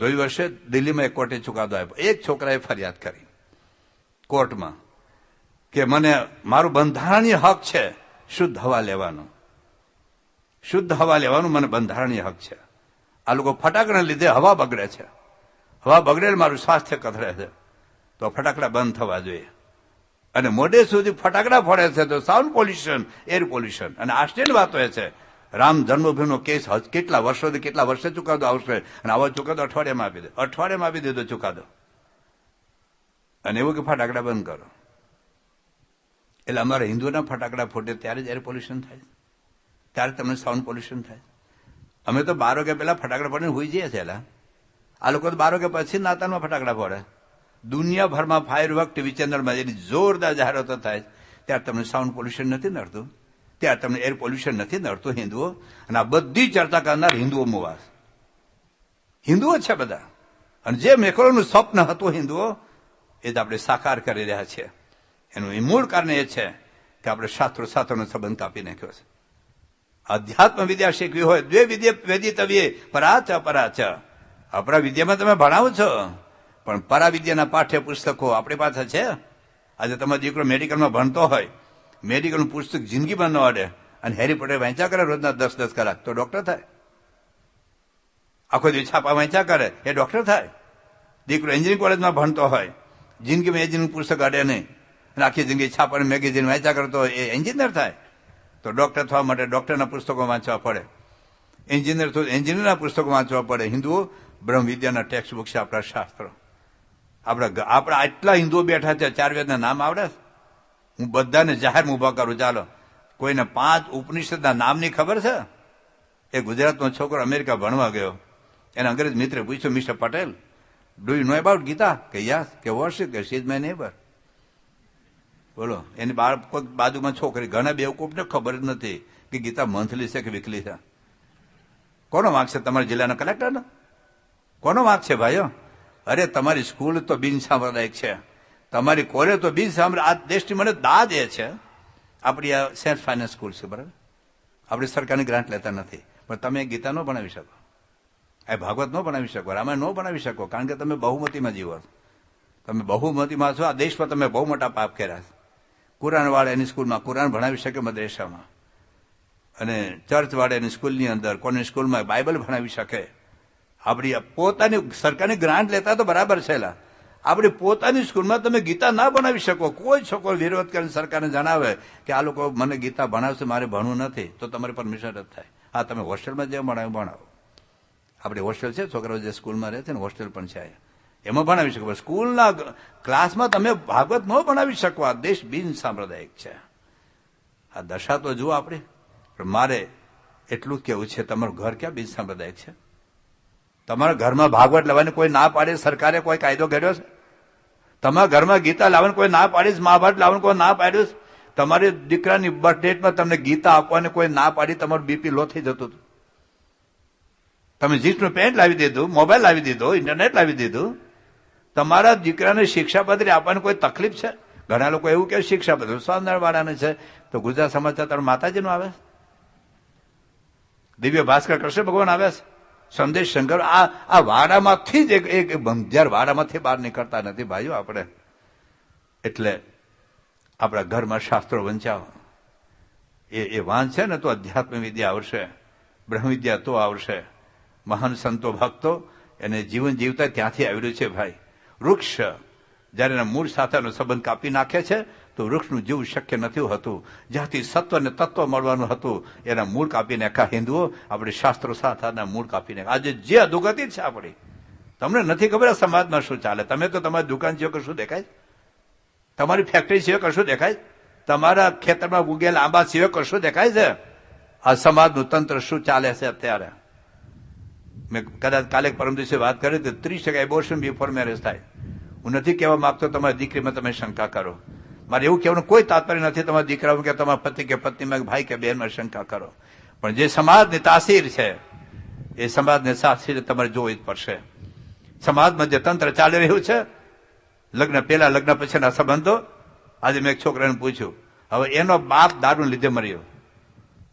ગઈ વર્ષે દિલ્હીમાં એક કોર્ટે ચુકાદો આપ્યો. એક છોકરાએ ફરિયાદ કરી કોર્ટમાં કે મને મારું બંધારણીય હક છે શુદ્ધ હવા લેવાનો, શુદ્ધ હવા લેવાનું મને બંધારણીય હક છે. આ લોકો ફટાકડાને લીધે હવા બગડે છે, હવા બગડે મારું સ્વાસ્થ્ય કથળે છે, તો ફટાકડા બંધ થવા જોઈએ. અને મોડે સુધી ફટાકડા ફોડે છે તો સાઉન્ડ પોલ્યુશન, એર પોલ્યુશન. અને આશ્ચર્યની વાત એ છે, રામ જન્મભૂમિનો કેસ કેટલા વર્ષે ચુકાદો આવશે, અને આવો ચુકાદો અઠવાડિયામાં આપી દીધો ચુકાદો. અને એવું કે ફટાકડા બંધ કરો. એટલે અમારા હિન્દુઓના ફટાકડા ફૂટે ત્યારે જ એર પોલ્યુશન થાય, ત્યારે તમને સાઉન્ડ પોલ્યુશન થાય. અમે તો 12 વાગ્યા પહેલા ફટાકડા ફોડીને હોઈ જઈએ છીએ. આ લોકો તો 12 વાગ્યા પછી નાતાલમાં ફટાકડા ફોડે. દુનિયાભરમાં ફાયર વર્ક, ટીવી ચેનલમાં જેની જોરદાર જાહેરાતો થાય ત્યારે તમને સાઉન્ડ પોલ્યુશન નથી નડતું, ત્યારે તમને એર પોલ્યુશન નથી નડતું. હિન્દુઓ, અને આ બધી ચર્ચા કરનાર હિન્દુઓ મુવાસ હિન્દુઓ છે બધા. અને જે મેકોલોનું સ્વપ્ન હતું હિન્દુઓ, એ જ આપણે સાકાર કરી રહ્યા છીએ. એનું મૂળ કારણ એ છે કે આપણે શાસ્ત્રો સાથેનો સંબંધ કાપી નાખ્યો છે. અધ્યાત્મ વિદ્યા શીખવી હોય, દ્વે વિદ્યા વેદિતવ્યે પરાચ અપરાચ. આપણા વિદ્યામાં તમે ભણાવો છો, પણ પરાવિદ્યાના પાઠ્ય પુસ્તકો આપણી પાસે છે. આજે તમારો દીકરો મેડિકલમાં ભણતો હોય, મેડિકલનું પુસ્તક જિંદગીમાં ન અડે, અને હેરી પોટર વાંચ્યા કરે રોજના 10-10 કલાક, તો ડોક્ટર થાય. આખો દિવસ છાપા વાંચ્યા કરે, એ ડોક્ટર થાય. દીકરો એન્જિનિયરિંગ કોલેજમાં ભણતો હોય જિંદગીમાં એન્જિનિયરિંગ પુસ્તક અડે નહીં, આખી જિંદગી છાપાની મેગેઝિન વાંચ્યા કરતો એ એન્જિનિયર થાય? તો ડોક્ટર થવા માટે ડોક્ટરના પુસ્તકો વાંચવા પડે, એન્જિનિયર થવું એન્જિનિયરના પુસ્તકો વાંચવા પડે. હિન્દુઓ બ્રહ્મ વિદ્યાના ટેક્સ્ટ બુક છે આપણા શાસ્ત્રો. આપણા આટલા હિન્દુઓ બેઠા છે, 4 વેદના નામ આવડે? હું બધાને જાહેરમાં ઉભા કરું, ચાલો કોઈને 5 ઉપનિષદના નામની ખબર છે? એ ગુજરાતનો છોકરો અમેરિકા ભણવા ગયો, એને અંગ્રેજ મિત્રે પૂછ્યું, mister Patel, do you know about Gita? કે યસ. કે વોટ્સ ઇટ? કે શી ઇઝ માય નેબર. બોલો, એની બાજુમાં છોકરી, ઘણા બેવકૂફને ખબર જ નથી કે ગીતા મંથલી છે કે વીકલી છે. કોનો વાંક છે? તમારા જિલ્લાના કલેક્ટરનો? કોનો વાંક છે ભાઈઓ? અરે તમારી સ્કૂલ તો બિનસાંપ્રદાયિક છે, તમારી કોલેજ તો આ દેશની મને દાદ એ છે, આપણી આ સેલ્ફ ફાઇનાન્સ સ્કૂલ છે, બરાબર? આપણી સરકારની ગ્રાન્ટ લેતા નથી, પણ તમે ગીતા ન બનાવી શકો, આ ભાગવત ન બનાવી શકો, રામાયણ ન બનાવી શકો, કારણ કે તમે બહુમતીમાં જીવો છો. તમે બહુમતીમાં છો, આ દેશમાં તમે બહુ મોટા પાપ કર્યા છે. કુરાન વાળા એની સ્કૂલમાં કુરાન ભણાવી શકે, મદ્રેસામાં, અને ચર્ચ વાળા એની સ્કૂલની અંદર, કોની સ્કૂલમાં બાઇબલ ભણાવી શકે. આપણી પોતાની સરકારની ગ્રાન્ટ લેતા તો બરાબર છે, આપણી પોતાની સ્કૂલમાં તમે ગીતા ના બનાવી શકો. કોઈ છોકરો વિરોધ કરીને સરકારને જણાવે કે આ લોકો મને ગીતા ભણાવશે, મારે ભણવું નથી, તો તમારી પરમિશન રદ થાય. હા, તમે હોસ્ટેલમાં જે ભણાવો. આપણી હોસ્ટેલ છે, છોકરાઓ જે સ્કૂલમાં રહે છે ને, હોસ્ટેલ પણ છે, એમાં ભણાવી શકો. સ્કૂલના ક્લાસમાં તમે ભાગવત ન ભણાવી શકો. આ દેશ બિન સાંપ્રદાયિક છે. આ દશા તો જુઓ આપણી. પણ મારે એટલું કેવું છે, તમારું ઘર ક્યાં બિન સાંપ્રદાયિક છે? તમારા ઘરમાં ભાગવત લાવવાની કોઈ ના પાડે? સરકારે કોઈ કાયદો કર્યો છે? તમારા ઘરમાં ગીતા લાવવાની કોઈ ના પાડીશ? મહાભારત લાવવાનું કોઈ ના પાડ્યું? તમારી દીકરાની બર્થ ડેટમાં તમને ગીતા આપવાની કોઈ ના પાડી? તમારું બીપી લો થઈ જતું હતું. તમે જીન્સનું પેન્ટ લાવી દીધું, મોબાઈલ લાવી દીધો, ઇન્ટરનેટ લાવી દીધું. તમારા દીકરાને શિક્ષાપત્રી આપવાની કોઈ તકલીફ છે? ઘણા લોકો એવું કે શિક્ષાપત્રી સ્વામિનારાયણ વાળાને છે, તો ગુજરાત સમાચાર તારું માતાજીનું આવે, દિવ્ય ભાસ્કર કૃષ્ણ ભગવાન આવે છે, સંદેશ શંકર, આ વાડામાંથી જ એક બંધિયાર વાડામાંથી બહાર નીકળતા નથી ભાઈઓ આપણે. એટલે આપણા ઘરમાં શાસ્ત્રો વંચાવો. એ વાંચશે ને તો અધ્યાત્મ વિદ્યા આવશે, બ્રહ્મ વિદ્યા તો આવશે. મહાન સંતો ભક્તો એને જીવન જીવતા ત્યાંથી આવેલું છે ભાઈ. વૃક્ષ જયારે એના મૂળ સાથેનો સંબંધ કાપી નાખે છે તો વૃક્ષનું જીવ શક્ય નથી હોતું. જ્યાંથી સત્વ અને તત્વ મળવાનું હતું એના મૂળ કાપીને આખા હિન્દુઓ આપણે શાસ્ત્રો સાથેના મૂળ કાપીને આજે જે અધોગતિ છે આપણી. તમને નથી ખબર આ સમાજમાં શું ચાલે. તમે તો તમારી દુકાન જેવો કશું દેખાય, તમારી ફેક્ટરી સિવાય કશું દેખાય, તમારા ખેતરમાં ઉગેલા આંબા સિવાય કશું દેખાય છે? આ સમાજનું તંત્ર શું ચાલે છે અત્યારે? મેં કદાચ કાલે પરમ દિવસે વાત કરી તો 30% એબોર્શન બિફોર મેરેજ થાય. હું નથી કહેવા માંગતો તમારી દીકરીમાં તમે શંકા કરો. મારે એવું કહેવાનું કોઈ તાત્પર્ય નથી તમારા દીકરામાં કે તમારા પતિ કે પત્નીમાં કે ભાઈ કે બહેનમાં શંકા કરો. પણ જે સમાજની તાસીર છે એ સમાજને તાસીર તમારે જોવી જ પડશે. સમાજમાં જે તંત્ર ચાલી રહ્યું છે, લગ્ન પહેલા લગ્ન પછીના સંબંધો. આજે મેં એક છોકરાને પૂછ્યું, હવે એનો બાપ દારૂને લીધે મર્યો,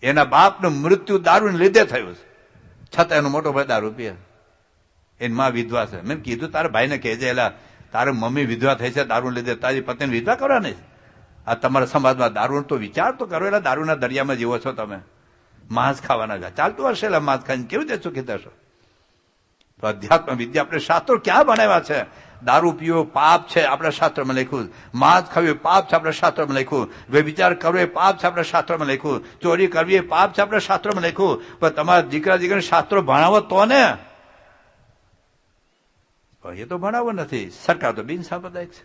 એના બાપનું મૃત્યુ દારૂને લીધે થયું છે, છતાં એનો મોટો ભાઈ દારૂ પીએ, એની માં વિધવા છે. મેં કીધું તારા ભાઈને કહેજે, એલા તારી મમ્મી વિધવા થઈ છે દારૂ લીધે, તારી પત્નીને વિધવા કરવાની. આ તમારા સમાજમાં દારૂ તો વિચાર તો કરો. એલા દારૂના દરિયામાં જીવો છો તમે, માંસ ખાવાના ચાલતું હશે, એલા માંસ ખાઈને કેવી રીતે સુખી થશો? તો અધ્યાત્મ વિદ્યા આપણે શાસ્ત્રો ક્યાં બનાવ્યા છે? દારૂ પીવો પાપ છે આપણા શાસ્ત્રમાં લખ્યું, માંસ ખાવું પાપ છે આપણા શાસ્ત્રમાં લખ્યું, વ્યભિચાર કરવો એ પાપ છે આપણા શાસ્ત્રમાં લખ્યું, ચોરી કરવી એ પાપ છે આપણા શાસ્ત્રમાં લખ્યું. પણ તમારા દીકરાને શાસ્ત્રો ભણાવો તો ને, એ તો ભણાવો નથી. સરકાર તો બિન સાંપ્રદાયિક છે,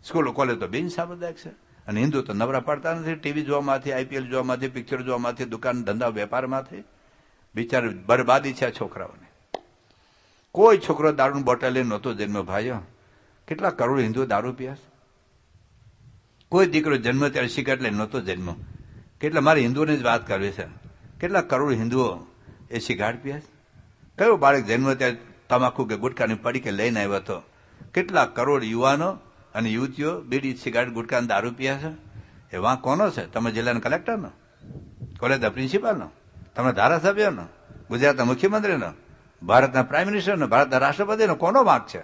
સ્કૂલો કોલેજ તો બિન સાંપ્રદાયિક છે, અને હિન્દુ તો નવરા પડતા નથી ટીવી જોવામાંથી, આઈપીએલ જોવામાંથી, પિક્ચર જોવામાંથી, દુકાન ધંધા વેપારમાંથી. બિચાર બરબાદી છે આ છોકરાઓને. કોઈ છોકરો દારૂની બોટલ લઈને નહોતો જન્મ્યો ભાઈઓ. કેટલા કરોડ હિન્દુઓ દારૂ પીયા? કોઈ દીકરો જન્મ ત્યારે સિગરેટ લઈને નહોતો જન્મ્યો. કેટલા, મારે હિન્દુઓની જ વાત કરવી છે, કેટલા કરોડ હિન્દુઓ એ સિગારેટ પીયા? કયો બાળક જન્મ ત્યારે તમાકુ કે ગુટકાની પડીકે લઈને આવ્યો હતો? કેટલા કરોડ યુવાનો અને યુવતીઓ બીડી સિગારેટ ગુટકા દારૂ પીયા છે? એ વાંક કોનો છે? તમે જિલ્લાના કલેક્ટરનો, કોલેજના પ્રિન્સિપાલનો, તમે ધારાસભ્યનો, ગુજરાતના મુખ્યમંત્રીનો, ભારતના પ્રાઇમ મિનિસ્ટરનો, ભારતના રાષ્ટ્રપતિનો? કોનો વાંક છે?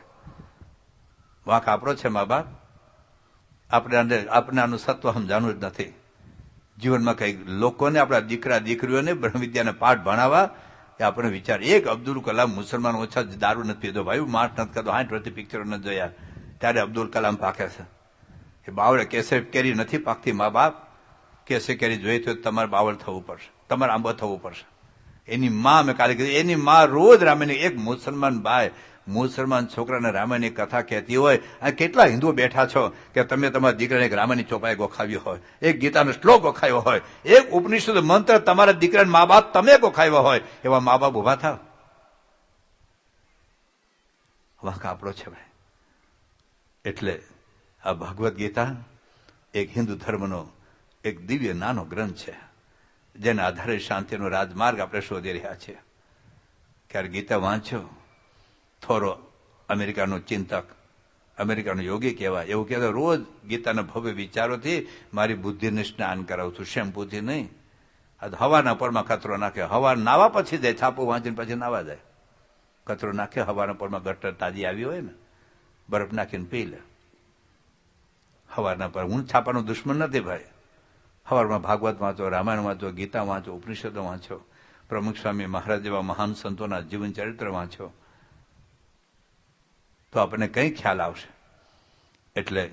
વાંક આપણો છે મા બાપ. આપણે આનું સત્વ સમજાણું જ નથી. જીવનમાં કઈ લોકોને, આપણા દીકરા દીકરીઓને બ્રહ્મ વિદ્યાના પાઠ ભણાવવા એ આપણે વિચાર. એક અબ્દુલ કલામ મુસલમાન ઓછા દારૂ નથી પીધો ભાઈ, માંસ નથી ખાતો, 60 વર્ષથી પિક્ચરો નથી જોયા. ત્યારે અબ્દુલ કલામ પાકે છે. એ બાવળે કેસર કેરી નથી પાકતી. મા બાપ કેસર કેરી જોઈએ તો તમારે બાવળ થવું પડશે, તમારે આંબો થવું પડશે. એની માં મેં કાલે કીધું, એની માં રોજ રામાયણ, એક મુસલમાન ભાઈ મુસલમાન છોકરાને રામાયણની કથા કહેતી હોય, અને કેટલા હિન્દુઓ બેઠા છો કે તમે તમારા દીકરાને એક રામાયણની ચોપાઈ ગોખાવ્યો હોય, એક ગીતાનો શ્લોક ગોખાયો હોય, એક ઉપનિષદ મંત્ર તમારા દીકરાને મા બાપ તમે ગોખાવ્યો હોય, એવા મા બાપ ઉભા થાવ. વાંક આપણો છે ભાઈ. એટલે આ ભગવદ્ ગીતા એક હિન્દુ ધર્મનો એક દિવ્ય નાનો ગ્રંથ છે, જેના આધારે શાંતિનો રાજમાર્ગ આપણે શોધી રહ્યા છીએ. ક્યારે ગીતા વાંચો. થોરો અમેરિકાનો ચિંતક, અમેરિકાનો યોગી કહેવાય, એવું કહેતો રોજ ગીતાના ભવ્ય વિચારોથી મારી બુદ્ધિને સ્નાન કરાવું છું, શેમ્પૂથી નહીં. આ હવાના પરમાં કચરો નાખે, હવા નાવા પછી જાય, છાપું વાંચીને પછી નાવા જાય. કચરો નાખે, હવાના પરમાં ગટર તાજી આવી હોય ને, બરફ નાખીને પી લે. હવાના પર હું છાપાનો દુશ્મન નથી ભાઈ. હવારમાં ભાગવત વાંચો, રામાયણ વાંચો, ગીતા વાંચો, ઉપનિષદો વાંચો, પ્રમુખ સ્વામી મહારાજ જેવા મહાન સંતોના જીવન ચરિત્ર વાંચો, તો આપણને કંઈ ખ્યાલ આવશે. એટલે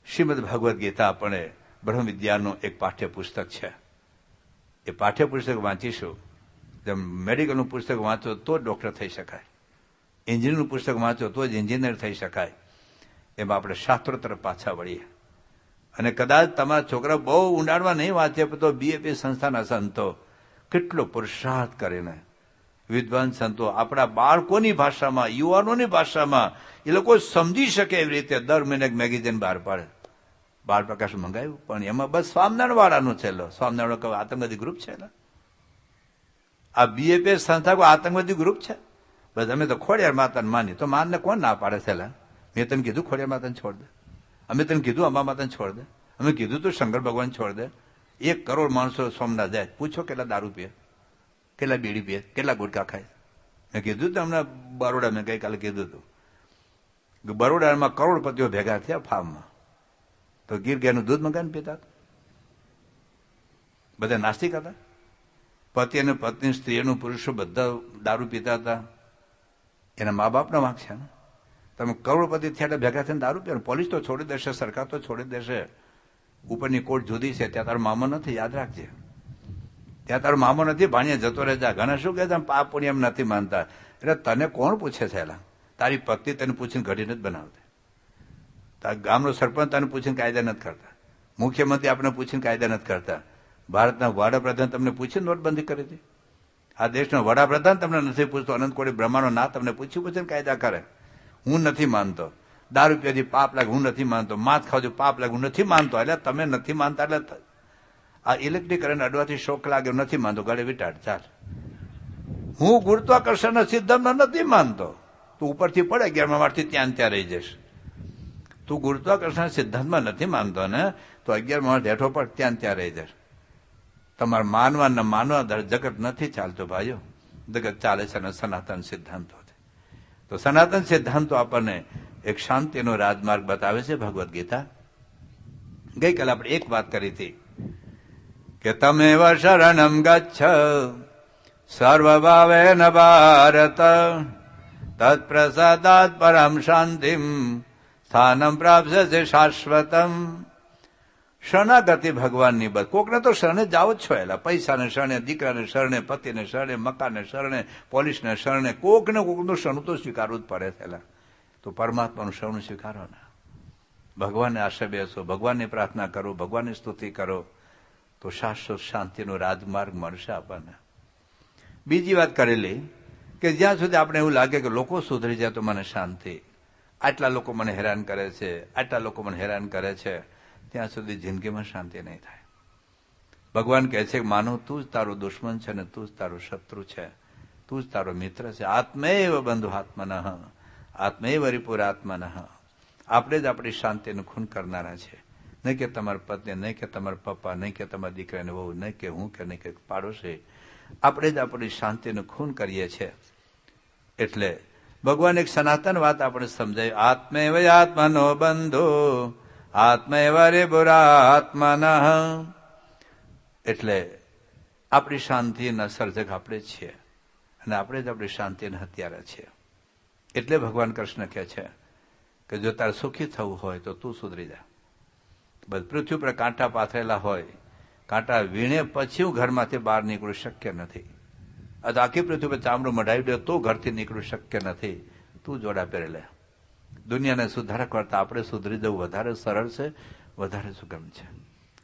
શ્રીમદ ભગવદ્ ગીતા આપણે બ્રહ્મ વિદ્યાનું એક પાઠ્યપુસ્તક છે. એ પાઠ્યપુસ્તક વાંચીશું. જેમ મેડિકલનું પુસ્તક વાંચો તો જ ડોક્ટર થઈ શકાય, એન્જિનિયરનું પુસ્તક વાંચો તો જ એન્જિનિયર થઈ શકાય. એમાં આપણે શાસ્ત્રો તરફ પાછા વળીએ. અને કદાચ તમારા છોકરા બહુ ઊંડાણમાં નહીં વાંચે તો બીએપી સંસ્થાના સંતો કેટલો પુરુષાર્થ કરીને, વિદ્વાન સંતો આપણા બાળકોની ભાષામાં, યુવાનોની ભાષામાં એ લોકો સમજી શકે એવી રીતે દર મહિને એક મેગેઝિન બહાર પાડે. બાળ પ્રકાશ મંગાવ્યું, પણ એમાં બસ સ્વામિનારાયણ વાળાનું છે. સ્વામિનારાયણ આતંકવાદી ગ્રુપ છે ને, આ બીએપી સંસ્થા કોઈ આતંકવાદી ગ્રુપ છે? બસ અમે તો ખોડિયાર માતાને માની, તો માનને કોણ ના પાડે છે? મેં તને કીધું ખોડિયાર માતાને છોડ દે, અમે તને કીધું અંબા માતાને છોડ દે, અમે કીધું તું શંકર ભગવાન છોડ દે. 1 કરોડ માણસો સોમનાથ જાય, પૂછો કેટલા દારૂ પીએ, કેટલા બીડી પીએ, કેટલા ગુટકા ખાય. મેં કીધું તું હમણાં બરોડા, મેં ગઈકાલે કીધું હતું બરોડામાં કરોડપતિઓ ભેગા થયા ફાર્મમાં, તો ગીર ગાયનું દૂધ મગાઈને પીતા, બધા નાસ્તિક હતા. પતિ અને પત્ની, સ્ત્રી અને પુરુષો બધા દારૂ પીતા હતા. એના મા બાપનો વાંક છે ને. તમે કરોડપતિ થયા ભેગા થઈને દારૂ પીવાનું, પોલીસ તો છોડી દેશે, સરકાર તો છોડી દેશે, ઉપરની કોર્ટ જુદી છે. ત્યાં તારો મામો નથી, યાદ રાખજે. ત્યાં તારો મામો નથી, ભાણિયા જતો રહેજા. ઘણા શું કહે છે, પાપ પુણ્ય એમ નથી માનતા. એટલે તને કોણ પૂછે છે? તારી પત્ની તને પૂછીને ઘડી નથી બનાવતી, તારા ગામનો સરપંચ તને પૂછીને કાયદા નથી કરતા, મુખ્યમંત્રી આપણે પૂછીને કાયદા નથી કરતા, ભારતના વડાપ્રધાન તમને પૂછીને નોટબંધી કરી હતી. આ દેશનો વડાપ્રધાન તમને નથી પૂછતો, અનંત કોટી બ્રહ્માંડનો ના તમને પૂછીને કાયદા કરે. હું નથી માનતો દારૂ પીવાથી પાપ લાગે, હું નથી માનતો માંસ ખાવાથી પાપ લાગે, હું નથી માનતો. એટલે તમે નથી માનતા, એટલે આ ઇલેક્ટ્રિક કરંટ અડવાથી શોક લાગે, નથી માનતો, ગળે વિટાડ ચાલ. હું ગુરુત્વાકર્ષણના સિદ્ધાંતમાં નથી માનતો. તું ઉપરથી પડે 11મા માળથી ત્યાં રહી જશે. તું ગુરુત્વાકર્ષણ સિદ્ધાંતમાં નથી માનતો ને, તો 11મા માળ હેઠો પડ, ત્યાં રહી જશે. તમારે માનવા ન માનવા જગત નથી ચાલતો ભાઈઓ, જગત ચાલે છે સનાતન સિદ્ધાંતો. તો સનાતન સિદ્ધાંતો આપણને એક શાંતિનો રાજમાર્ગ બતાવે છે ભગવદ્ ગીતા. ગઈકાલે આપણે એક વાત કરી હતી કે તમેવ શરણમ ગચ્છ સર્વભાવેન ભારત તત્પ્રસાદાત પરમ શાંતિમ સ્થાનમ પ્રાપ્સ્યસે શાશ્વતમ. શરણાગતિ ભગવાનની બસ. કોકને તો શરણે જાવ જ છો, એલા પૈસાને શરણે, દીકરાને શરણે, પતિને શરણે, મકાનને શરણે, પોલીસને શરણે, કોકને કોકનું શરણું તો સ્વીકારવું જ પડે છે. તો પરમાત્માનું શરણું સ્વીકારો ને, ભગવાનને આશ્રય બેસો, ભગવાનની પ્રાર્થના કરો, ભગવાનની સ્તુતિ કરો, તો શાશ્વત શાંતિનો રાજમાર્ગ મળશે આપણને. બીજી વાત કરેલી કે જ્યાં સુધી આપણે એવું લાગે કે લોકો સુધરી જાય તો મને શાંતિ, આટલા લોકો મને હેરાન કરે છે, આટલા લોકો મને હેરાન કરે છે, ત્યાં સુધી જિંદગીમાં શાંતિ નહીં થાય. ભગવાન કહે છે કે માનો તું જ તારો દુશ્મન છે ને તું જ તારો શત્રુ છે, તું જ તારો મિત્ર છે. આત્મૈવ બંધુ આત્મનઃ આત્મૈવ રિપુરાત્મનઃ. આપણે જ આપણી શાંતિનું ખૂન કરનારા છે. નહીં કે તમારા પત્ની, નહીં કે તમારા પપ્પા, નહીં કે તમારા દીકરાને વહુ, નહીં કે હું, કે નહીં કે પાડોશી. આપણે જ આપણી શાંતિનું ખૂન કરીએ છીએ. એટલે ભગવાન એક સનાતન વાત આપણે સમજાય, આત્મૈવ આત્મનો બંધુ આત્મૈવ રિપુરાત્મનઃ. એટલે આપણી શાંતિના સર્જક આપણે જ છીએ અને આપણે જ આપણી શાંતિના હત્યારા છીએ. એટલે ભગવાન કૃષ્ણ કહે છે કે જો તારે સુખી થવું હોય તો તું સુધરી જા. બસ પૃથ્વી પર કાંટા પાથરેલા હોય, કાંટા વીણે પછી હું ઘરમાંથી બહાર નીકળવું શક્ય નથી. આખી પૃથ્વી પર ચામડું મઢાવી દે તો ઘરથી નીકળવું શક્ય નથી. તું જોડા પહેરી લે. દુનિયાને સુધારા કરતા આપણે સુધરી જવું વધારે સરળ છે, વધારે સુગમ છે.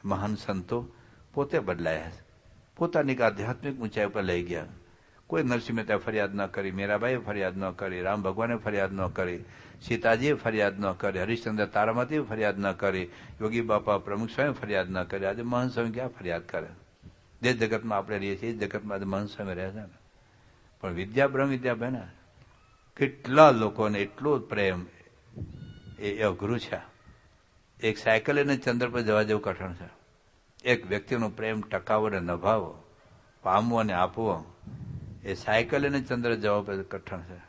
મહાન સંતો પોતે બદલાયા છે, પોતાની આધ્યાત્મિક ઊંચાઈ ઉપર લઈ ગયા. કોઈ નરસિંહ મહેતાએ ફરિયાદ ન કરી, મીરાબાઈએ ફરિયાદ ન કરી, રામ ભગવાને ફરિયાદ ન કરી, સીતાજીએ ફરિયાદ ન કરી, હરિશ્ચંદ્ર તારામતીએ ફરિયાદ ન કરી, યોગી બાપા પ્રમુખ સ્વામી ફરિયાદ ન કરી. આજે મહંત સ્વામી ક્યાં ફરિયાદ કરે? જે જગતમાં આપણે રહીએ છીએ એ જગતમાં આજે મહંત સ્વામી રહે છે ને. પણ વિદ્યા બ્રહ્મ વિદ્યા બહેના કેટલા લોકોને એટલો પ્રેમ એ અઘરું છે. એક સાયકલ એને ચંદ્ર પર જવા જેવું કઠણ છે. એક વ્યક્તિનો પ્રેમ ટકાવો અને નભાવો, પામવો અને આપવો, એ સાયકલ એને ચંદ્ર જવા પર કઠણ છે.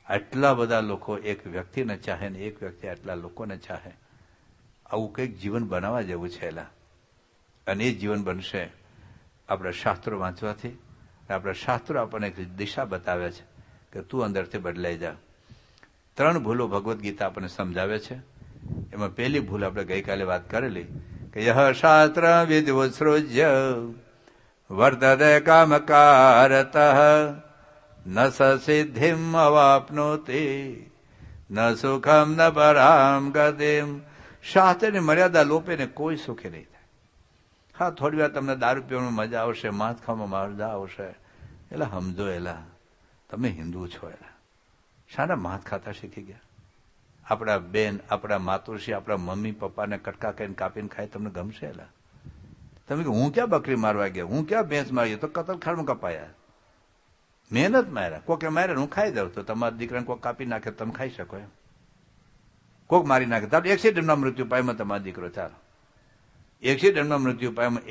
આટલા બધા લોકો એક વ્યક્તિને ચાહે ને એક વ્યક્તિ આટલા લોકોને ચાહે, આવું કંઈક જીવન બનાવવા જેવું છે એલા. અને એ જીવન બનશે આપણા શાસ્ત્રો વાંચવાથી. આપણા શાસ્ત્રો આપણને એક દિશા બતાવે છે કે તું અંદરથી બદલાઈ જા. 3 ભૂલો ભગવદ્ ગીતા આપણને સમજાવે છે. એમાં પહેલી ભૂલ આપણે ગઈકાલે વાત કરેલી કે યહ શાસ્ત્ર વિદુસૃજ્ય વર્તતે કામકારતઃ ન સિદ્ધિમ અવાપ્નોતિ ન સુખમ ન પરામ ગતિમ. શાસ્ત્રની મર્યાદા લોપીને કોઈ સુખી નહીં થાય. હા, થોડી વાર તમને દારૂ પીવામાં મજા આવશે, માંસ ખાવામાં મજા આવશે, એટલે સમજો એલા તમે હિન્દુ છો. એલા શાના માંસ ખાતા શીખી ગયા? આપણા બેન, આપણા માતુશ્રી, આપણા મમ્મી પપ્પાને કટકા કરીને કાપીને ખાય તમને ગમશે? એલા તમે હું ક્યાં બકરી મારવા ગયા, હું ક્યાં ભેંસ મારી, તો કતલખાનામાં કપાયા, મહેનત માર્યા. કોકે માર્યા હું ખાઈ દઉં, તો તમારા દીકરાને કોઈક કાપી નાખે તમે ખાઈ શકો એમ? કોક મારી નાખે તારે એક્સિડન્ટમાં મૃત્યુ પાયમાં તમારો દીકરો, ચાલો એક્સિડન્ટમાં મૃત્યુ પાયમાં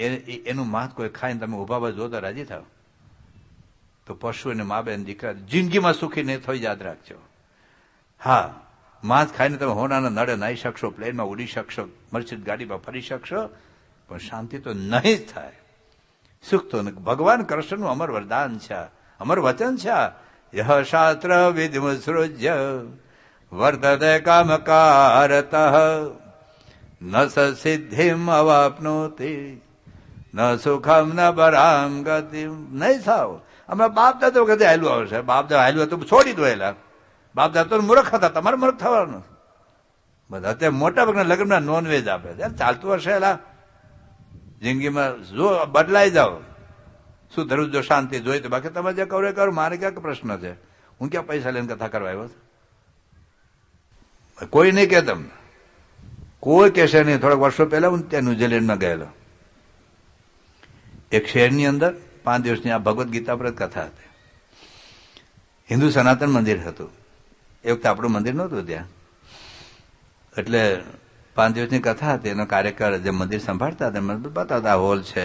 એનું માંસ કોઈ ખાઈને તમે ઉભા જો તો રાજી થાવ? તો પશુ અને મા બેન દીકરા જિંદગીમાં સુખી નહીં થઈ, યાદ રાખજો. હા, માંસ ખાઈને તમે હોનાના નળે નાહી શકશો, પ્લેનમાં ઉડી શકશો, મર્ચિત ગાડીમાં ફરી શકશો, પણ શાંતિ તો નહીં જ થાય, સુખ તો નહીં. ભગવાન કૃષ્ણનું અમર વરદાન છે, અમર વચન છે. યહ શાસ્ત્ર વિધિમસૃજ્ય વર્તતે કામકારતઃ ન સિદ્ધિમ અવાપ્નોતિ ન સુખમ ન પરામ ગતિમ. નહીં થાવ. હમણાં બાપ દાદા વખતે હાલ્યું આવશે. બાપ દાદા હાલ્યું તો છોડી દો. એલા બાપ દાદા તો મૂર્ખ હતા, તમારે મૂર્ખ થવાનું. બધા અત્યારે મોટા ભાગના લગ્નમાં નોનવેજ આપે છે, ચાલતું હશે. એલા જિંદગીમાં જો બદલાઈ જાઓ, શું ધરું જો શાંતિ જોઈ તો. બાકી તમે જે કરો એ કરો, મારે ક્યાં પ્રશ્ન છે? હું ક્યાં પૈસા લઈને કથા કરવા આવ્યો છું? કોઈ નહીં કે તમને, કોઈ કહેશે નહીં. થોડાક વર્ષો પહેલા હું ત્યાં ન્યુઝીલેન્ડમાં ગયેલો. એક શહેરની અંદર 5 દિવસની આ ભગવદ્ ગીતા પર કથા હતી. હિન્દુ સનાતન મંદિર હતું. એ વખતે આપણું મંદિર નહોતું ત્યાં. એટલે 5 દિવસની કથા હતી. એનો કાર્યકર જે મંદિર સંભાળતા હતા મને બતાવતા આ હોલ છે,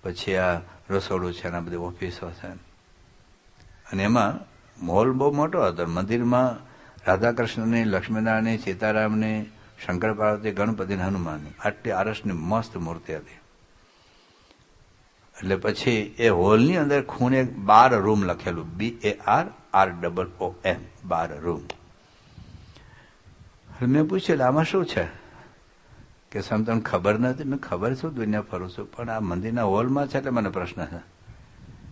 પછી આ રસોડું છે, આ બધી ઓફિસો છે. અને એમાં હોલ બહુ મોટો હતો. મંદિરમાં રાધાકૃષ્ણની, લક્ષ્મીનારાયણની, સીતારામની, શંકર પાર્વતી, ગણપતિ, હનુમાનની આટલી આરસની મસ્ત મૂર્તિ હતી. એટલે પછી એ હોલની અંદર ખૂણે 12 રૂમ લખેલું, BARROOM, 12 રૂમ. મેં પૂછ્યું આમાં શું છે? કે સમ તમને ખબર નથી? મેં ખબર શું, દુનિયા ફરું છું, પણ આ મંદિરના હોલમાં છે એટલે મને પ્રશ્ન છે.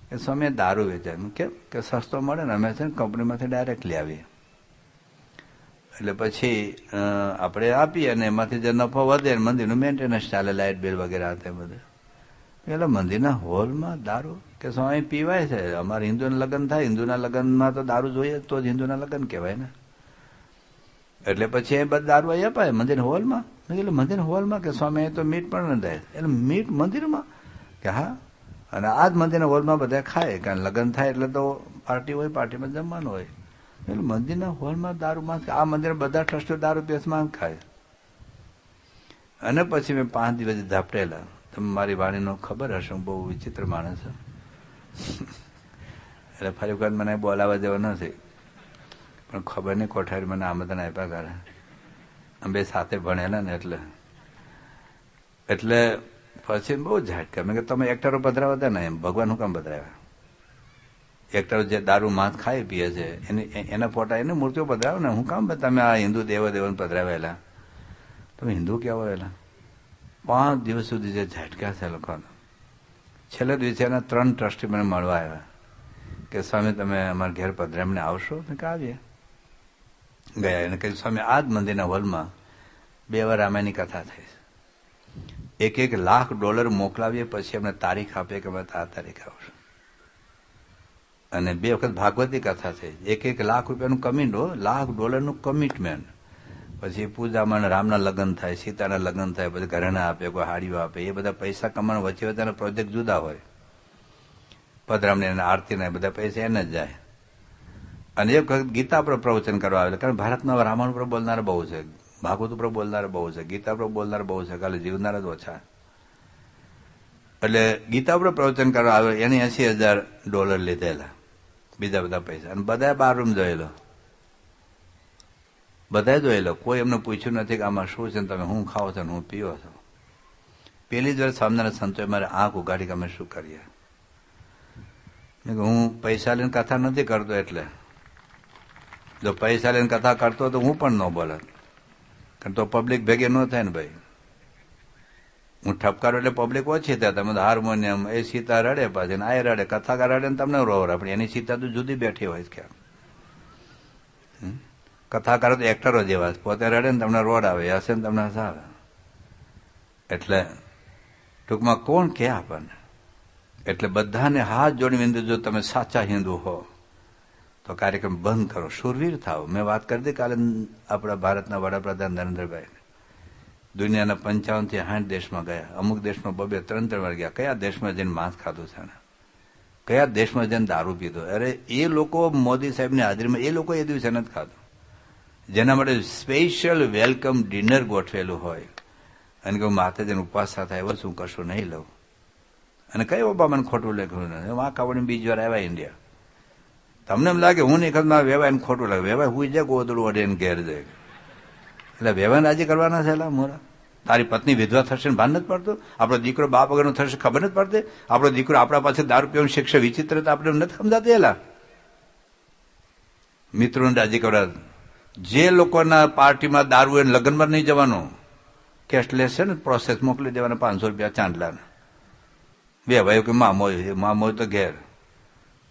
કે સ્વામી દારૂ વેચાય. કેમ? કે સસ્તો મળે ને, અમે છે ને કંપનીમાંથી ડાયરેક્ટ લઈ આવીએ. એટલે પછી આપણે આપીએ અને એમાંથી જે નફો વધે મંદિરનું મેન્ટેનન્સ ચાલે, લાઇટ બિલ વગેરે તે બધું. એટલે મંદિરના હોલમાં દારૂ? કે સ્વામી પીવાય છે, અમારે હિન્દુના લગ્ન થાય, હિન્દુના લગ્નમાં તો દારૂ જોઈએ તો જ હિન્દુના લગ્ન કહેવાય ને. એટલે પછી એ બધા દારૂ અહીં અપાય મંદિર હોલમાં. એટલે મંદિર હોલમાં? કે સ્વામી એ તો મીટ પણ ન થાય. એટલે મીટ મંદિરમાં? કે હા. અને આ જ મંદિરના હોલમાં બધા ખાય, કારણ લગ્ન થાય એટલે તો પાર્ટી હોય, પાર્ટીમાં જમવાનું હોય. એટલે મંદિરના હોલમાં દારૂ માંસ? આ મંદિર બધા ટ્રસ્ટીઓ દારૂ પીસ માંગ ખાય. અને પછી મેં 5 દિવસ ઝાપટેલા. તમે મારી વાણીનો ખબર હશે, હું બહુ વિચિત્ર માણસ છું. એટલે ફરી વખત મને બોલાવા જેવો નથી, પણ ખબર નહીં કોઠારી મને આમંત્રણ આપ્યા કરે. અમે બે સાથે ભણેલા ને એટલે પછી બહુ ઝાટકા. મેં કે તમે એક્ટરો પધરાવા હતા ને, એમ ભગવાન હું કામ પધરાવ્યા? એક્ટર જે દારૂ માંસ ખાઈ પીએ છે એના ફોટા એની મૂર્તિઓ પધરાવો ને. હું કામ તમે આ હિન્દુ દેવદેવને પધરાવેલા? તમે હિન્દુ કેવો એલા? 5 દિવસ સુધી જે ઝટક્યા છે લોકોને. છેલ્લે દિવસે એના 3 ટ્રસ્ટી મને મળવા આવ્યા કે સ્વામી તમે અમારા ઘેર પધરામને આવશો? મેં કહ્યું આવીએ. ગયા એને કહ્યું સ્વામી આ જ મંદિરના હોલમાં 2 વાર રામાયણની કથા થઈ છે. $1 લાખ મોકલાવીએ પછી અમને તારીખ આપીએ કે અમે આ તારીખ આવશું. અને 2 વખત ભાગવતી કથા થઈ. $1 લાખ કમિટ, $1 લાખ કમિટમેન્ટ. પછી પૂજામાં રામના લગ્ન થાય, સીતાના લગ્ન થાય, પછી ઘરેણા આપે, કોઈ હાડીઓ આપે. એ બધા પૈસા કમાવાનો વચ્ચે વચ્ચેના પ્રોજેક્ટ જુદા હોય. પધરામણી અને આરતીના બધા પૈસા એને જ જાય. અને એક વખત ગીતા પર પ્રવચન કરવા આવેલા. કારણ ભારતમાં રામાયણ પર બોલનારા બહુ છે, ભાગવત ઉપર બોલનારા બહુ છે, ગીતા પર બોલનારા બહુ છે, ખાલી જીવનારા જ ઓછા. એટલે ગીતા પર પ્રવચન કરવા આવે એને $80,000 લીધેલા, બીજા બધા પૈસા. અને બધા બારરૂમ જોયેલો, બધા જોયેલો. કોઈ એમને પૂછ્યું નથી કે આમાં શું છે, તમે શું ખાઓ છો, હું પીવો છો. પેલી જ વાર સામનાના સંતોએ મારે આંખ ઉગાડી કે અમે શું કરીએ. હું પૈસા લઈને કથા નથી કરતો. એટલે જો પૈસા લઈને કથા કરતો તો હું પણ ન બોલત, કારણ તો પબ્લિક ભેગી ન થાય ને ભાઈ. હું ઠપકારો એટલે પબ્લિક ઓછી થાય. તમે હાર્મોનિયમ એ સીતા રડે, પાછી આ રડે, કથાકાર રડે ને તમને રોવર. આપણે એની સીતા તો જુદી બેઠી હોય ક્યાં. કથાકારો તો એક્ટરો જેવા પોતે રડે ને તમને રોડ આવે, હશે ને તમને હસાવે. એટલે ટૂંકમાં કોણ કે આપણને. એટલે બધાને હાથ જોડી વિનંતી, જો તમે સાચા હિન્દુ હો તો કાર્યક્રમ બંધ કરો, શૂરવીર થાવ. મેં વાત કરી હતી કાલે આપણા ભારતના વડાપ્રધાન નરેન્દ્રભાઈ દુનિયાના 55 થી 60 દેશમાં ગયા. અમુક દેશમાં 2-3 વાર ગયા. કયા દેશમાં જઈને માંસ ખાધું છે, કયા દેશમાં જઈને દારૂ પીધો. અરે એ લોકો મોદી સાહેબની હાજરીમાં એ લોકો એ દિવસે નથી ખાધું, જેના માટે સ્પેશિયલ વેલકમ ડિનર ગોઠવેલું હોય. અને કહું માતાજીનો ઉપવાસ સાથે આવ્યો છું, કશું નહીં લઉં. અને કઈ ઓબામાને ખોટું લખ્યું નથી. આ કાવડી બીજી વાર આવ્યા ઇન્ડિયા. તમને એમ લાગે હું નહીં ખબર વેવાય ખોટું લાગે. વેવાય હુઈ જાય, ગોદડું ઓઢીને ઘેર જાય. એટલે વેવાય રાજી કરવાના છે. એલા મોરા, તારી પત્ની વિધવા થશે ને ભાન નથી પડતું? આપણો દીકરો બાપ વગરનો થશે ખબર નથી પડતી? આપણો દીકરો આપણા પાસે દારૂ પીવાનું શિક્ષા વિચિત્રતા આપણે નથી સમજાતી. એલા મિત્રોને રાજી કરવા. જે લોકોના પાર્ટીમાં દારૂ હોય લગ્નમાં નહીં જવાનું, કેશલેસ છે ને પ્રોસેસ મોકલી દેવાના $500 ચાંદલાના. બે ભાઈઓ કે મામો તો ઘેર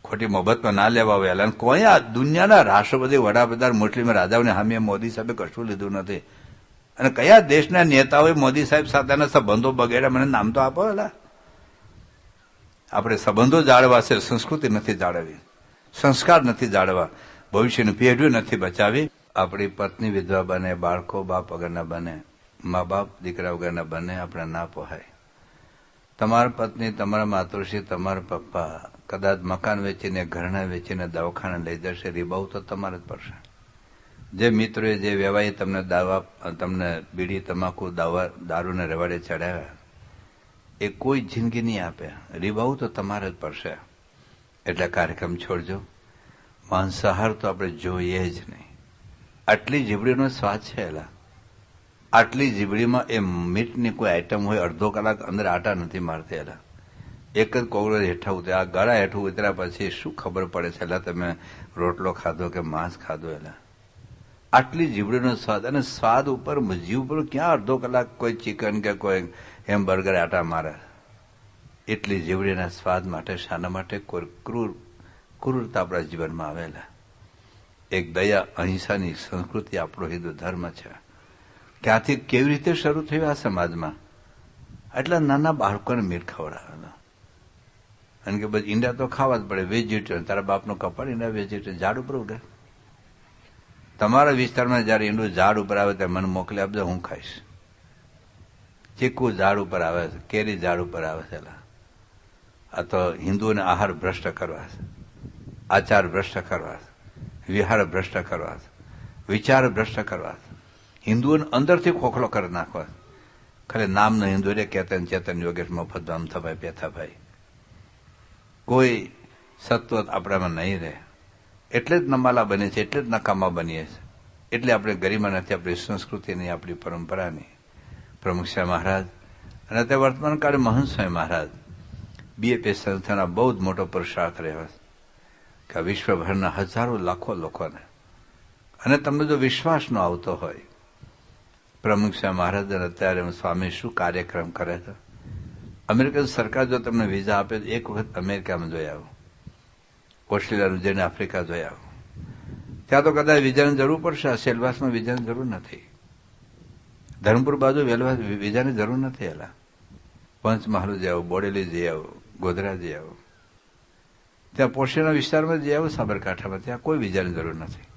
ખોટી મોહબતમાં ના લેવા આવેલા. કોઈ આ દુનિયાના રાષ્ટ્રપતિ, વડાપ્રધાન, મુસ્લિમ રાજાઓને સામે મોદી સાહેબે કશું લીધું નથી. અને કયા દેશના નેતાઓએ મોદી સાહેબ સાથેના સંબંધો બગડ્યા? મને નામ તો આપો. એલા આપણે સંબંધો જાળવા છે, સંસ્કૃતિ નથી જાળવી, સંસ્કાર નથી જાળવા, ભવિષ્યની પેઢીઓ નથી બચાવી. આપણી પત્ની વિધવા બને, બાળકો બાપ વગરના બને, મા બાપ દીકરા વગરના બને, આપણે ના પોહાય. તમારા પત્ની, તમારા માતૃશ્રી, તમારા પપ્પા કદાચ મકાન વેચીને, ઘરના વેચીને દવાખાને લઈ જશે, રીબાવું તો તમારે જ પડશે. જે મિત્રોએ, જે વેવાએ તમને બીડી, તમાકુ, દારૂને રવાડે ચડાવ્યા, એ કોઈ જિંદગી નહીં આપે. રીબાવું તો તમારે જ પડશે. એટલે કાર્યક્રમ છોડજો. માંસાહાર તો આપણે જોઈએ જ નહીં. આટલી જીબડીનો સ્વાદ છે. એલા આટલી જીબડીમાં એ મીટની કોઈ આઈટમ હોય, અડધો કલાક અંદર આટા નથી મારતી. એલા એક જ કોગળો હેઠા ઉતર્યા, આ ગળા હેઠું ઉતર્યા પછી શું ખબર પડે છે એલા તમે રોટલો ખાધો કે માંસ ખાધો. એલા આટલી જીબડીનો સ્વાદ, અને સ્વાદ ઉપર જીવ ઉપર ક્યાં અડધો કલાક કોઈ ચિકન કે કોઈ હેમબર્ગર આટા મારે. એટલી જીવડીના સ્વાદ માટે, શાના માટે? કોઈ ક્રૂરતા આપણા જીવનમાં આવેલા. એક દયા અહિંસાની સંસ્કૃતિ આપણો હિન્દુ ધર્મ છે. ક્યાંથી કેવી રીતે શરૂ થયું આ સમાજમાં? એટલા નાના બાળકોને મીઠ ખવડાવેલા. અને કે બસ ઈંડા તો ખાવા જ પડે, વેજીટેરિયન. તારા બાપનું કપાળ ઈંડા વેજીટેરિયન ઝાડ ઉપર ઉગે. તમારા વિસ્તારમાં જયારે ઈંડું ઝાડ ઉપર આવે ત્યારે મને મોકલી આપજો, હું ખાઈશ. ચીકુ ઝાડ ઉપર આવે છે, કેરી ઝાડ ઉપર આવે છે. આ તો હિન્દુઓને આહાર ભ્રષ્ટ કરવા છે, આચાર ભ્રષ્ટ કરવા છે, વિહાર ભ્રષ્ટ કરવા છે, વિચાર ભ્રષ્ટ કરવા છે, હિન્દુઓને અંદરથી ખોખલો કરી નાખવા. ખાલી નામનો હિન્દુ રે કેતન ચેતન યોગેશ મફત અમથાભાઈ પેથાભાઈ, કોઈ સત્વ આપણામાં નહીં રહે. એટલે જ નમાલા બને છે, એટલે જ નકામા બનીએ છે. એટલે આપણે ગરિમા નથી, આપણી સંસ્કૃતિની, આપણી પરંપરાની. પ્રમુખ સાહેબ મહારાજ અને તે વર્તમાન કાળે મહંત સ્વામી મહારાજ BAPS સંસ્થાના બહુ જ મોટો પુરુષાર્થ રહ્યો છે. કે વિશ્વભરના હજારો લાખો લોકોને, અને તમને જો વિશ્વાસ ન આવતો હોય, પ્રમુખ સ્વામી મહારાજ અત્યારે સ્વામી શું કાર્યક્રમ કરે છે. અમેરિકન સરકાર જો તમને વિઝા આપે તો એક વખત અમેરિકામાં જોઈ આવો, ઓસ્ટ્રેલિયાનું જઈને આફ્રિકા જોઈ આવો. ત્યાં તો કદાચ વિઝાની જરૂર પડશે, આ સેલવાસમાં વિઝાની જરૂર નથી. ધરમપુર બાજુ વિઝાની જરૂર નથી. એલા પંચમહાલ જઈ આવો, બોડેલી જઈ આવો, ગોધરા જઈ આવો, ત્યાં પોશીના વિસ્તારમાં જઈ આવો, સાબરકાંઠામાં, ત્યાં કોઈ વિઝાની જરૂર નથી.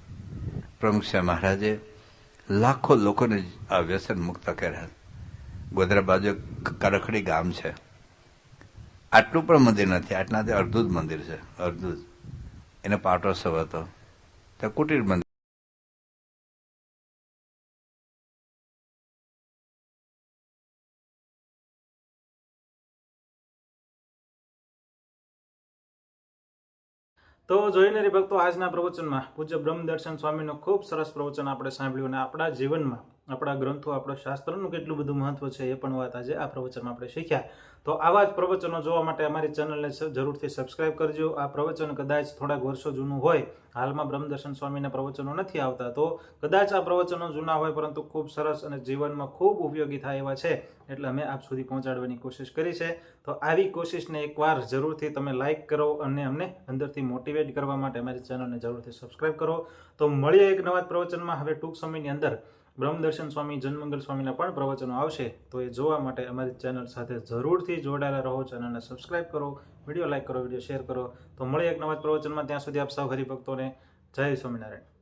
પ્રમુખ સ્વામી મહારાજે લાખો લોકોને આ વ્યસન મુક્ત કર્યા. ગોધરા બાજુ કરખડી ગામ છે, આટલું પણ મંદિર નથી, આટલાથી અડધું જ મંદિર છે, અડધું જ. એને પાટોત્સવ હતો, ત્યાં કુટીર મંદિર. તો જોઈને રે ભક્તો, આજના પ્રવચનમાં પૂજ્ય બ્રહ્મદર્શન સ્વામીનું ખૂબ સરસ પ્રવચન આપણે સાંભળ્યું, અને આપણા જીવનમાં આપણા ગ્રંથો, આપણા શાસ્ત્રનું કેટલું બધું મહત્વ છે એ પણ વાત આજે આ પ્રવચનમાં આપણે શીખ્યા. તો આવા જ પ્રવચનો જોવા માટે અમારી ચેનલને જરૂરથી સબસ્ક્રાઇબ કરજો. આ પ્રવચન કદાચ થોડાક વર્ષો જૂનું હોય, હાલમાં બ્રહ્મદર્શન સ્વામીના પ્રવચનો નથી આવતા, તો કદાચ આ પ્રવચનો જૂના હોય પરંતુ ખૂબ સરસ અને જીવનમાં ખૂબ ઉપયોગી થાય એવા છે, એટલે અમે આપ સુધી પહોંચાડવાની કોશિશ કરી છે. તો આવી કોશિશને એકવાર જરૂરથી તમે લાઇક કરો અને અમને અંદરથી મોટિવેટ કરવા માટે અમારી ચેનલને જરૂરથી સબસ્ક્રાઇબ કરો. તો મળીએ એક નવા પ્રવચનમાં. હવે ટૂંક સમયની અંદર બ્રહ્મદર્શન સ્વામી, જનમંગલ સ્વામીના પણ પ્રવચનો આવશે, તો એ જોવા માટે અમારી ચેનલ સાથે જરૂરથી જોડાયેલા રહો. ચેનલને સબસ્ક્રાઇબ કરો, વિડીયો લાઇક કરો, વિડીયો શેર કરો. તો મળીએ એક નવા પ્રવચનમાં. ત્યાં સુધી આપ સૌ હરિભક્તોને જય સ્વામિનારાયણ.